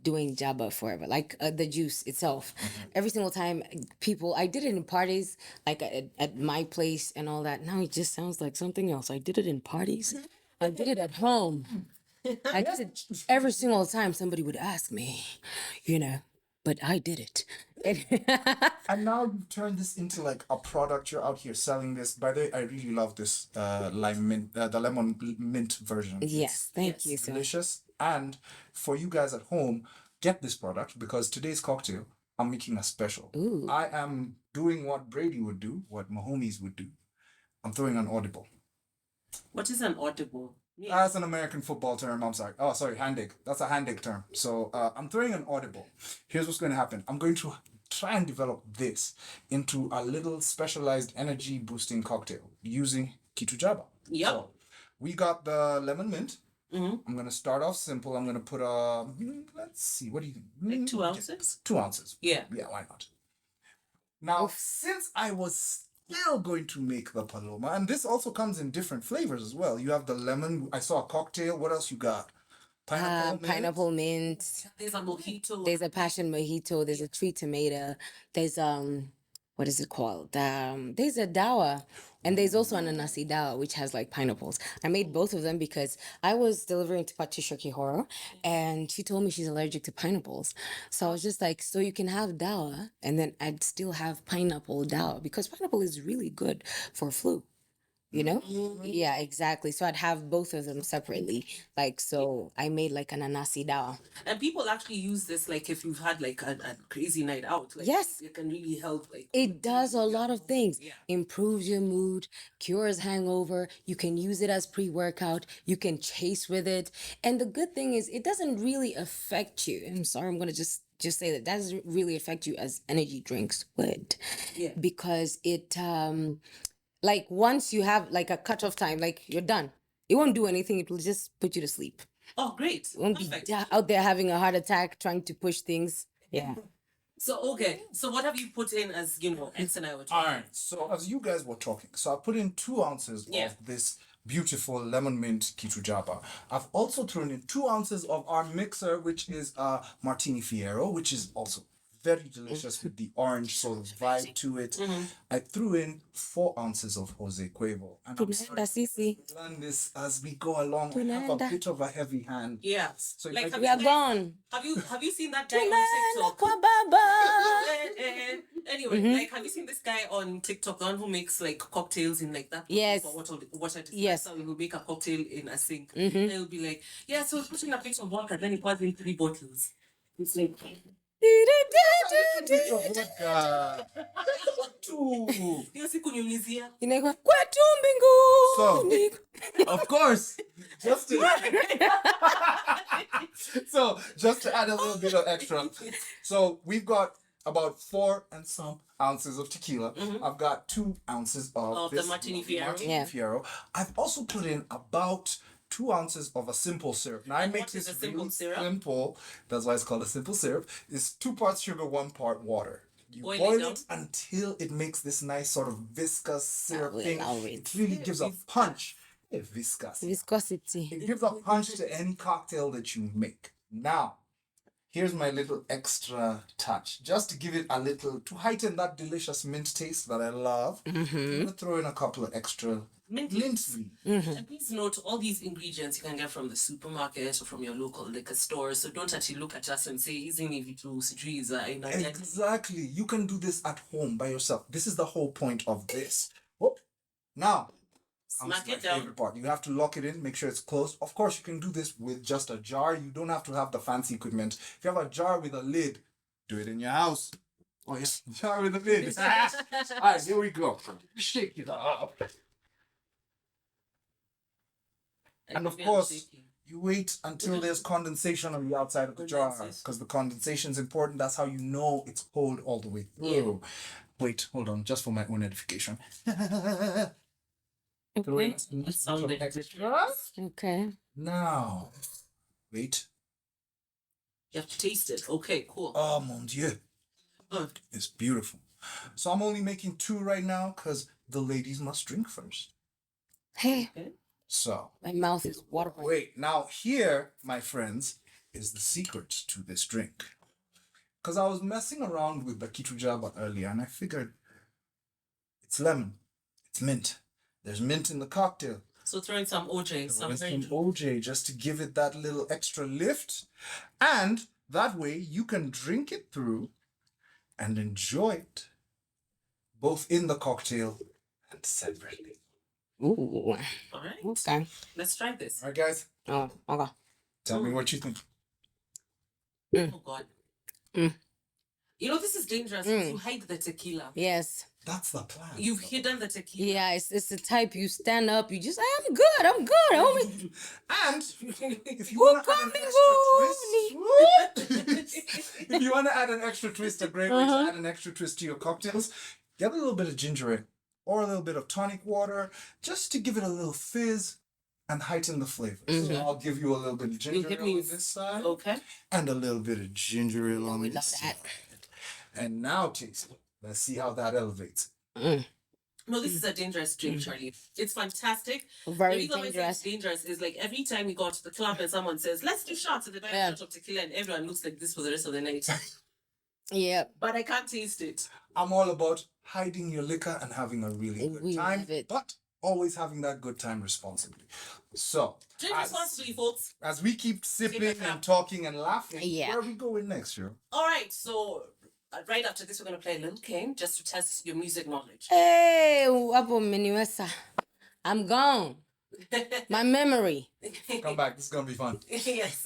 Jabba forever, like the juice itself. Every single time I did it in parties, like at my place and all that. Now it just sounds like something else. I did it in parties. I did it at home. I did it every single time somebody would ask me, but I did it. And now you've turned this into like a product. You're out here selling this. By the way, I really love this lime mint, the lemon mint version. Yes, thank you, It's sir. delicious. And for you guys at home, get this product because today's cocktail, I'm making a special. Ooh. I am doing what Brady would do, what my homies would do. I'm throwing an audible. What is an audible? That's an American football term. I'm sorry. Oh, sorry, handig. That's a handig term. So I'm throwing an audible. Here's what's going to happen. I'm going to try and develop this into a little specialized energy boosting cocktail using Kitu Jaba. Yep. So we got the lemon mint. Mm-hmm. I'm going to start off simple. I'm going to put let's see, what do you think? Like 2 ounces? 2 ounces. Yeah. Yeah, why not? Now, since I was still going to make the paloma, and this also comes in different flavors as well. You have the lemon. I saw a cocktail. What else you got? Pineapple mint. There's a mojito. There's a passion mojito. There's a tree tomato. There's what is it called? There's a dawa, and there's also an ananasi dawa, which has like pineapples. I made both of them because I was delivering to Patricia Kihoro, and she told me she's allergic to pineapples. So I was just like, so you can have dawa, and then I'd still have pineapple dawa because pineapple is really good for flu. you know? Yeah, exactly. So I'd have both of them separately. Like, so I made like an ananasi dawa. And people actually use this, like, if you've had like a crazy night out. Like, Yes. it can really help. Like, It does a lot of things. Yeah. Improves your mood, cures hangover. You can use it as pre-workout. You can chase with it. And the good thing is it doesn't really affect you. I'm sorry, I'm gonna just say that doesn't really affect you as energy drinks would. Yeah. Because it like once you have like a cutoff time, like you're done. It won't do anything, it will just put you to sleep. Oh, great. You won't Perfect. be out there having a heart attack trying to push things. Yeah. So, okay. So, what have you put in as, X and I were talking? All right. So as you guys were talking, so I put in 2 ounces Yeah. of this beautiful lemon mint kitujaba. I've also thrown in 2 ounces of our mixer, which is Martini Fiero, which is also very delicious with the orange sort of vibe to it. I threw in 4 ounces of Jose Cuervo. And I'm Tunaenda starting sisi. to learn this as we go along. I have a Tunaenda. bit of a heavy hand. Yeah. So Like, if I We are gone. Have you seen that guy on Tunaenda TikTok? kwa baba. Anyway, like, have you seen this guy on TikTok, the one who makes like cocktails in like that? Yes. Water dispenser? Yes. So he'll make a cocktail in a sink. And he'll be like, yeah, so put in a bit of vodka, then he pours in 3 bottles. It's like, hiyo siku niulizia. Inaitwa kwetu So, mbinguni. of course, just to just to add a little bit of extra. So we've got about 4 and some ounces of tequila. I've got 2 ounces of the this Martini Fiero. Martini Yeah. Fiero. I've also put in about 2 ounces of a simple syrup. Now I And make what is this a simple really syrup? simple. That's why it's called a simple syrup. It's 2 parts sugar, 1 part water. You Boil it boil down? it until it makes this nice sort of viscous syrup will thing. always. It really gives a punch. Viscous. Viscosity. It gives a punch to any cocktail that you make. Now, here's my little extra touch. Just to give it a little, to heighten that delicious mint taste that I love, I'm going to throw in a couple of extra Mint mint leaves. leaves. And please note, all these ingredients you can get from the supermarket or from your local liquor store. So don't actually look at us and say, isn't it sijui in Exactly. You can do this at home by yourself. This is the whole point of this. Oh, now, Smack my it down. favorite part. You have to lock it in, make sure it's closed. Of course, you can do this with just a jar. You don't have to have the fancy equipment. If you have a jar with a lid, do it in your house. Oh, yes, jar with a lid. All right, here we go. Shake it up. And of course, you wait until there's condensation on the outside of the jar, because the condensation is important. That's how you know it's cold all the way through. Wait, hold on, just for my own edification. Okay. Okay. Now, wait. You have to taste it. Okay, cool. Oh, mon Dieu. It's beautiful. So I'm only making 2 right now because the ladies must drink first. Hey, So, my mouth is watering. wait. Now, here, my friends, is the secret to this drink. Because I was messing around with the kitujaba earlier and I figured it's lemon, it's mint. There's mint in the cocktail. So throw in some OJ. Some OJ just to give it that little extra lift. And that way you can drink it through and enjoy it both in the cocktail and separately. Ooh. All right. Okay. Let's try this. All right, guys, Oh, okay. tell me what you think. Oh, God. This is dangerous. You hide the tequila. Yes. That's the plan. You've hidden the tequila. Yeah, it's the type you stand up, you just, I'm good, homie. And if you want to add an extra twist, if you want to add an extra twist, a great way to add an extra twist to your cocktails, get a little bit of ginger ale or a little bit of tonic water just to give it a little fizz and heighten the flavor. So I'll give you a little bit of ginger ale on this side Okay. and a little bit of ginger ale on We this love side. that. And now taste it. Let's see how that elevates. No, this is a dangerous drink, Charlie. It's fantastic. The Very reason why I say it's dangerous. dangerous is like every time we go to the club and someone says, let's do shots, and they buy a shot of tequila and everyone looks like this for the rest of the night. Yeah. But I can't taste it. I'm all about hiding your liquor and having a really good We time, love it. but always having that good time responsibly. So, Drink responsibly, folks. as we keep sipping Take a and talking and laughing, Yeah. where are we going next, yo? All right, so right after this, we're going to play a little game just to test your music knowledge. Hey, hapo mmeniweza. I'm gone. My memory. Come back. This is gonna be fun. Yes.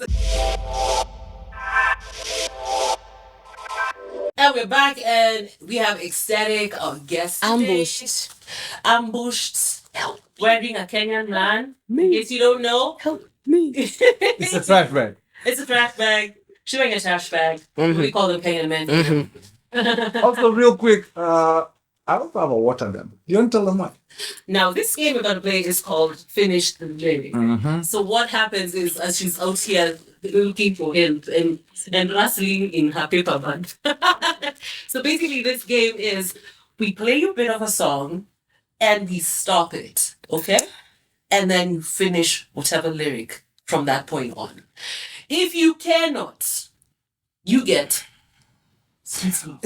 And we're back, and we have Xtatic, our guest today. Ambushed. Wearing a Kenyan man. In case you don't know. Help me. It's a trash bag. It's a trash bag. She's wearing a trash bag. We call them Kenyan men. Also, real quick, I also have a water gun. You want to tell them what? Now, this game we're going to play is called Finish the Lyric. So what happens is, as she's out here looking for help and rustling in her paper bag. So basically, this game is we play a bit of a song and we stop it, okay? And then you finish whatever lyric from that point on. If you cannot, you get...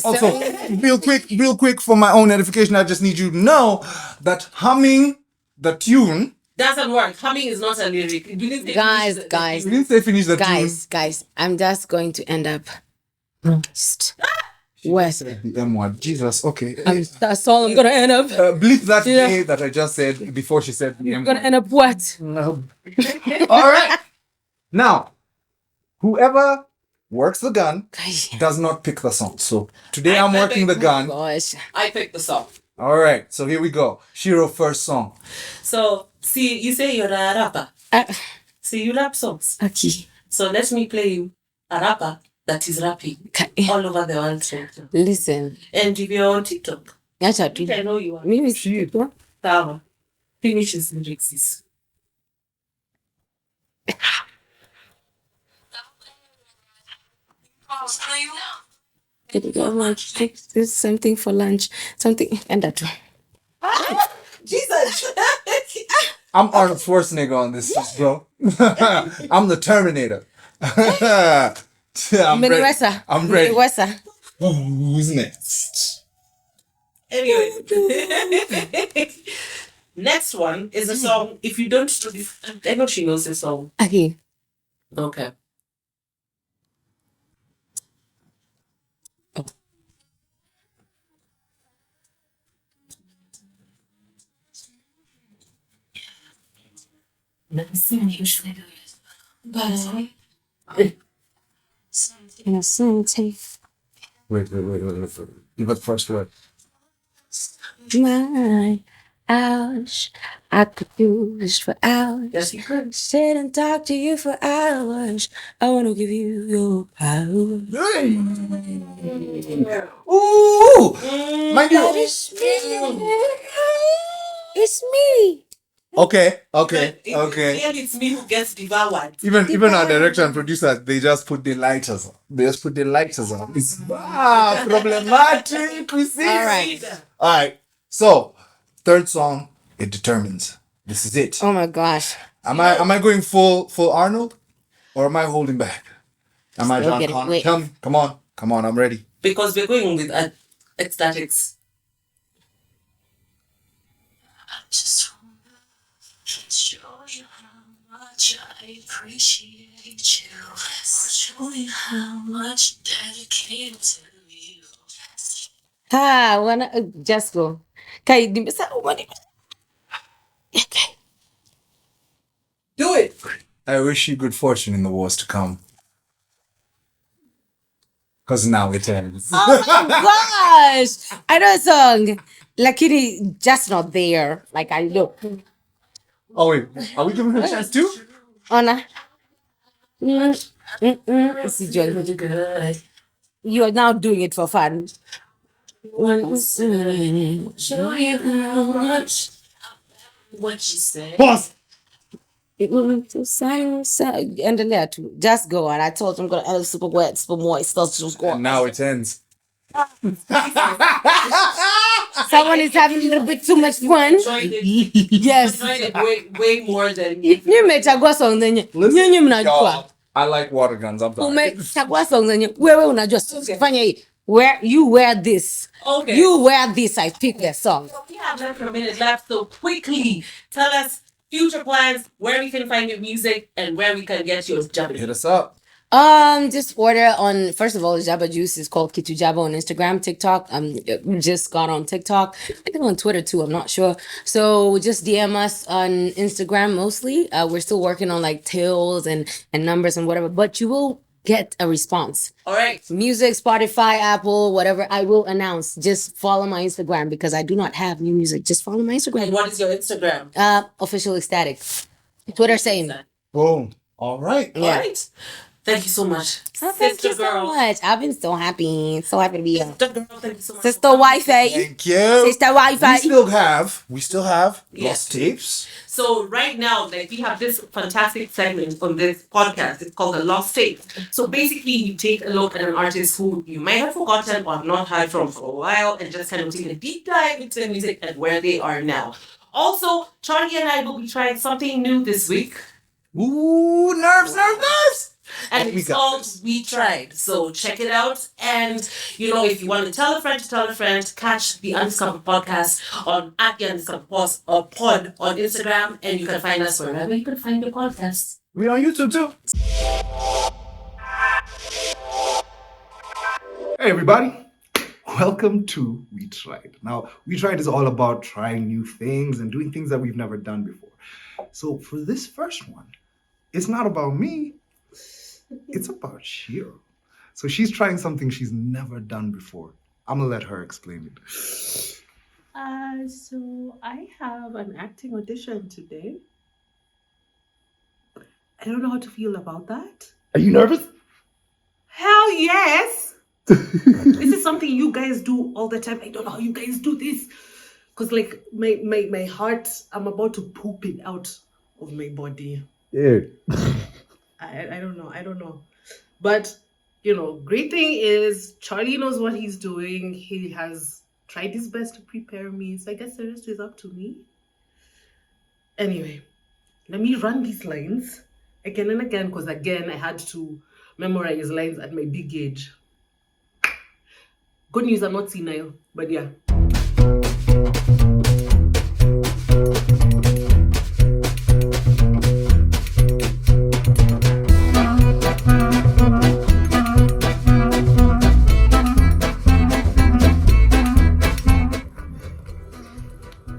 Also, real quick, for my own edification, I just need you to know that humming the tune doesn't work. Humming is not a lyric. You didn't say Guys, finish the- guys. You didn't say finish the tune. Guys, I'm just going to end up west. The M word. Jesus, okay. That's all I'm gonna end up. Bleep that day that I just said before she said the M I'm gonna word. end up what? All right. Now, whoever works the gun Guys. does not pick the song. So today I'm working the gun. Gosh. I picked the song. All right. So here we go. Shiro first song. So, see, you say you're a rapper. See, you rap songs. Okay. So let me play you a rapper that is rapping all over the world. Listen. And if you're on TikTok, Acha I tu. know you are. Mimi si tu. Sawa. Finish his lyrics. Can you go lunch? This something for lunch. Something and that. Jesus! I'm Arnold Schwarzenegger on this, bro. I'm the Terminator. I'm ready. Meniwesa. I'm ready. Meniwesa. Who's next? Anyway. Next one is a song. If you don't, I know she knows this song. Okay. Okay. Wait. Give it first word. My ouch. I could do this for hours. Yes, you could. Sit and talk to you for hours. I want to give you your power. Hey. Ooh! Mind That you. is me. It's me. Okay. Clearly it's me who gets devoured. Even our director and producer, they just put the lighters on. It's problematic. We see. All right. All right. So, third song, it determines. This is it. Oh my gosh. Am I going full Arnold, or am I holding back? Am I Still John get it. Connor? Wait. Come on, I'm ready. Because we're going with Xtatics. Just wanna show you how much I appreciate you. Show you how much dedicated to you. Wanna just go. Kai dimesa umani. Okay. Do it. I wish you good fortune in the wars to come. Because now it ends. Oh my gosh! I know a song. Lakini just not there. Like I look. Oh wait, are we giving her a chance too? Ona. Sijui. Good. You are now doing it for fun. Show you how much what you say. Pause. Endelea tu. Just go on. I told you I'm gonna end super wet, super moist. Let's just go And on. now it ends. Someone is having a little bit too much fun. Enjoyed it. Yes. Enjoyed it way more than Nimechagua song zenye nyinyi mnajua. Y'all, I like water guns. I'm sorry. Umechagua song zenye wewe unajua. Fanya hii. You wear this. Okay. You wear this. I pick the song. We have less than a minute left, so quickly tell us future plans, where we can find your music, and where we can get your job. Hit us up. Just order on, first of all, Jabba Juice is called Kitu Jabba on Instagram, TikTok. Just got on TikTok. I think on Twitter too, I'm not sure. So just DM us on Instagram mostly. We're still working on like tills and numbers and whatever, but you will get a response. All right. Music, Spotify, Apple, whatever, I will announce. Just follow my Instagram because I do not have new music. Just follow my Instagram. And what is your Instagram? Official Xtatic. Twitter same. Boom. All right. All right. Thank you so much. Oh, thank you so much. I've been so happy. So happy to be here. Sister girl, thank you so much. Sister Wi-Fi. Thank you. Sister Wi-Fi. We still have Yes. lost tapes. So right now, like we have this fantastic segment on this podcast. It's called the Lost Tape. So basically, you take a look at an artist who you may have forgotten or have not heard from for a while, and just kind of take a deep dive into their music and where they are now. Also, Charlie and I will be trying something new this week, Ooh, nerves. and We it's got called this. We Tried. So check it out, and if you want to tell a friend, catch the Undiscovered Podcast on at the Undiscovered Pod on Instagram, and you can find us wherever you can find your podcasts. We on YouTube too. Hey everybody, welcome to We Tried. Now, We Tried is all about trying new things and doing things that we've never done before. So for this first one, it's not about me, it's about CIRU. So she's trying something she's never done before. I'm gonna let her explain it. So I have an acting audition today. I don't know how to feel about that. Are you nervous? Hell yes! This is something you guys do all the time. I don't know how you guys do this. Because like my heart, I'm about to poop it out of my body. Yeah. I don't know. But, great thing is Charlie knows what he's doing. He has tried his best to prepare me. So I guess the rest is up to me. Anyway, let me run these lines again and again because again, I had to memorize lines at my big age. Good news, I'm not senile, but yeah.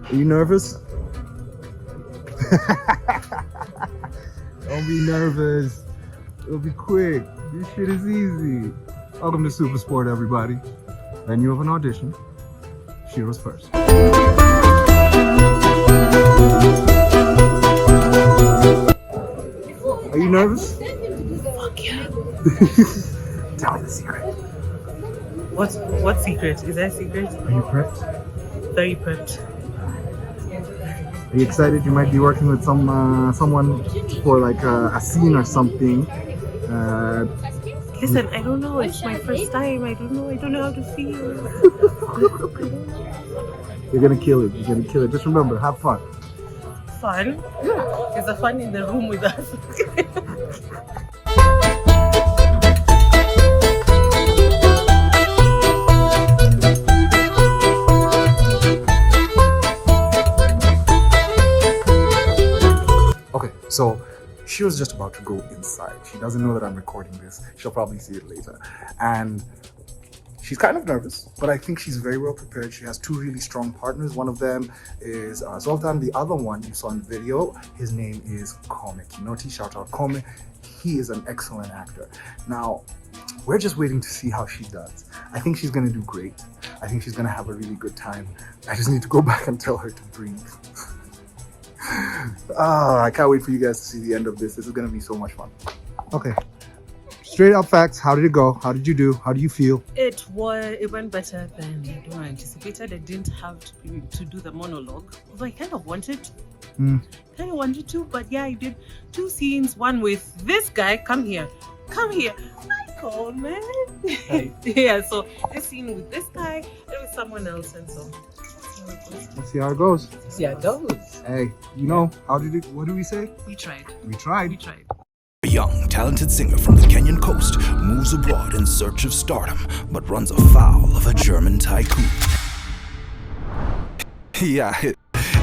Are you nervous? Don't be nervous. It'll be quick. This shit is easy. Welcome to Super Sport, everybody. Venue of an audition. CIRU's first. Are you nervous? Fuck yeah. Tell me the secret. What secret? Is there a secret? Are you prepped? Very prepped. Are you excited? You might be working with someone for like a scene or something. Listen, I don't know. It's my first time. I don't know how to feel. You're gonna kill it. Just remember, have fun. Fun? Yeah. Is the fun in the room with us? Okay, so she was just about to go inside. She doesn't know that I'm recording this. She'll probably see it later. And she's kind of nervous, but I think she's very well prepared. She has two really strong partners. One of them is Zoltan. The other one you saw in the video, his name is Kome. Kinoti, shout out Kome. He is an excellent actor. Now, we're just waiting to see how she does. I think she's gonna do great. I think she's gonna have a really good time. I just need to go back and tell her to breathe. I can't wait for you guys to see the end of this. This is gonna be so much fun. Okay, straight up facts. How did it go? How did you do? How do you feel? It went better than I anticipated. I didn't have to do the monologue. Although I kind of wanted to. But yeah, I did 2 scenes. One with this guy. Come here. Michael, man. Hey. Yeah, so this scene with this guy and with someone else, and so. Let's see how it goes. Yeah, those. Hey, what do we say? We tried. We tried. A young, talented singer from the Kenyan coast moves abroad in search of stardom, but runs afoul of a German tycoon. Yeah,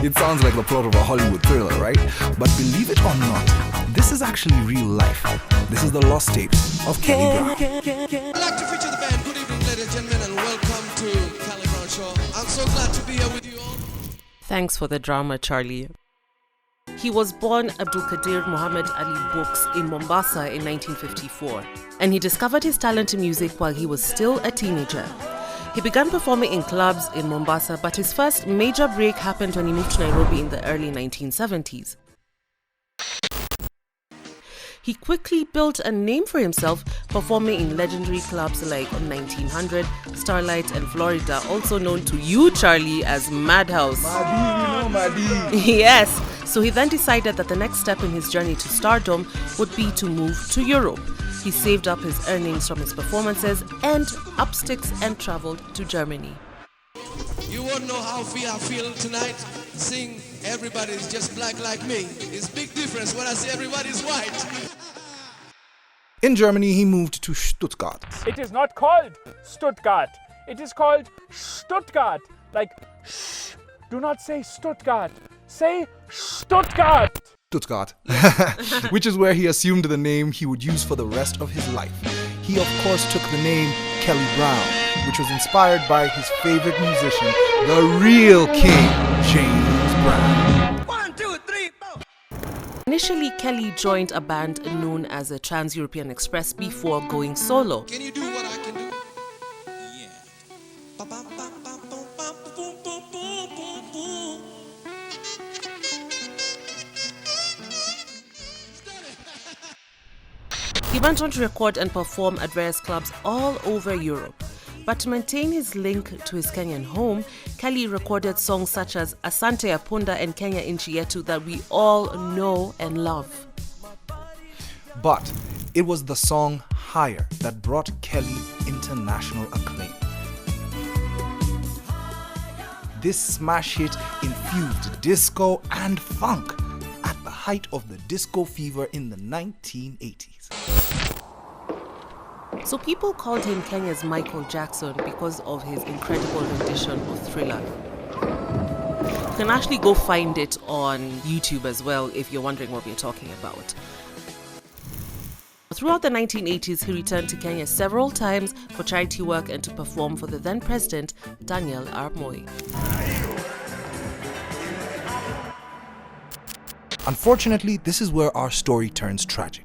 It sounds like the plot of a Hollywood thriller, right? But believe it or not, this is actually real life. This is the lost tapes of Kelly Brown. I'd like to feature the band. Good evening, ladies and gentlemen, and welcome to Kelly Brown Show. I'm so glad to be here with you all. Thanks for the drama, Charlie. He was born Abdul Qadir Muhammad Ali Books in Mombasa in 1954, and he discovered his talent in music while he was still a teenager. He began performing in clubs in Mombasa, but his first major break happened when he moved to Nairobi in the early 1970s. He quickly built a name for himself, performing in legendary clubs like 1900, Starlight, and Florida, also known to you, Charlie, as Madhouse. Yes, so he then decided that the next step in his journey to stardom would be to move to Europe. He saved up his earnings from his performances and up sticks and traveled to Germany. You won't know how I feel tonight. Seeing everybody's just black like me. It's a big difference when I see everybody's white. In Germany, he moved to Stuttgart. It is not called Stuttgart. It is called Stuttgart. Like, shh. Do not say Stuttgart. Say Stuttgart. Stuttgart, which is where he assumed the name he would use for the rest of his life. He, of course, took the name Kelly Brown, which was inspired by his favorite musician, the real King, James Brown. 1, 2, 3, 4. Initially, Kelly joined a band known as the Trans-European Express before going solo. Can you do what I can do? Yeah. He went on to record and perform at various clubs all over Europe. But to maintain his link to his Kenyan home, Kelly recorded songs such as Asante Apunda and Kenya Inchi Yetu that we all know and love. But it was the song Higher that brought Kelly international acclaim. This smash hit infused disco and funk at the height of the disco fever in the 1980s. So people called him Kenya's Michael Jackson because of his incredible rendition of Thriller. You can actually go find it on YouTube as well if you're wondering what we're talking about. Throughout the 1980s, he returned to Kenya several times for charity work and to perform for the then president, Daniel Arap Moi. Unfortunately, this is where our story turns tragic.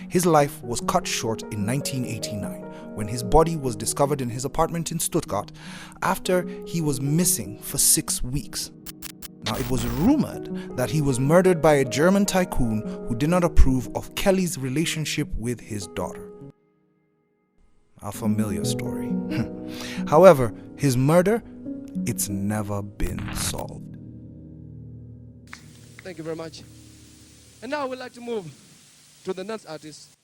His life was cut short in 1989 when his body was discovered in his apartment in Stuttgart after he was missing for 6 weeks. Now, it was rumored that he was murdered by a German tycoon who did not approve of Kelly's relationship with his daughter. A familiar story. However, his murder, it's never been solved. Thank you very much. And now we'd like to move to the next artist.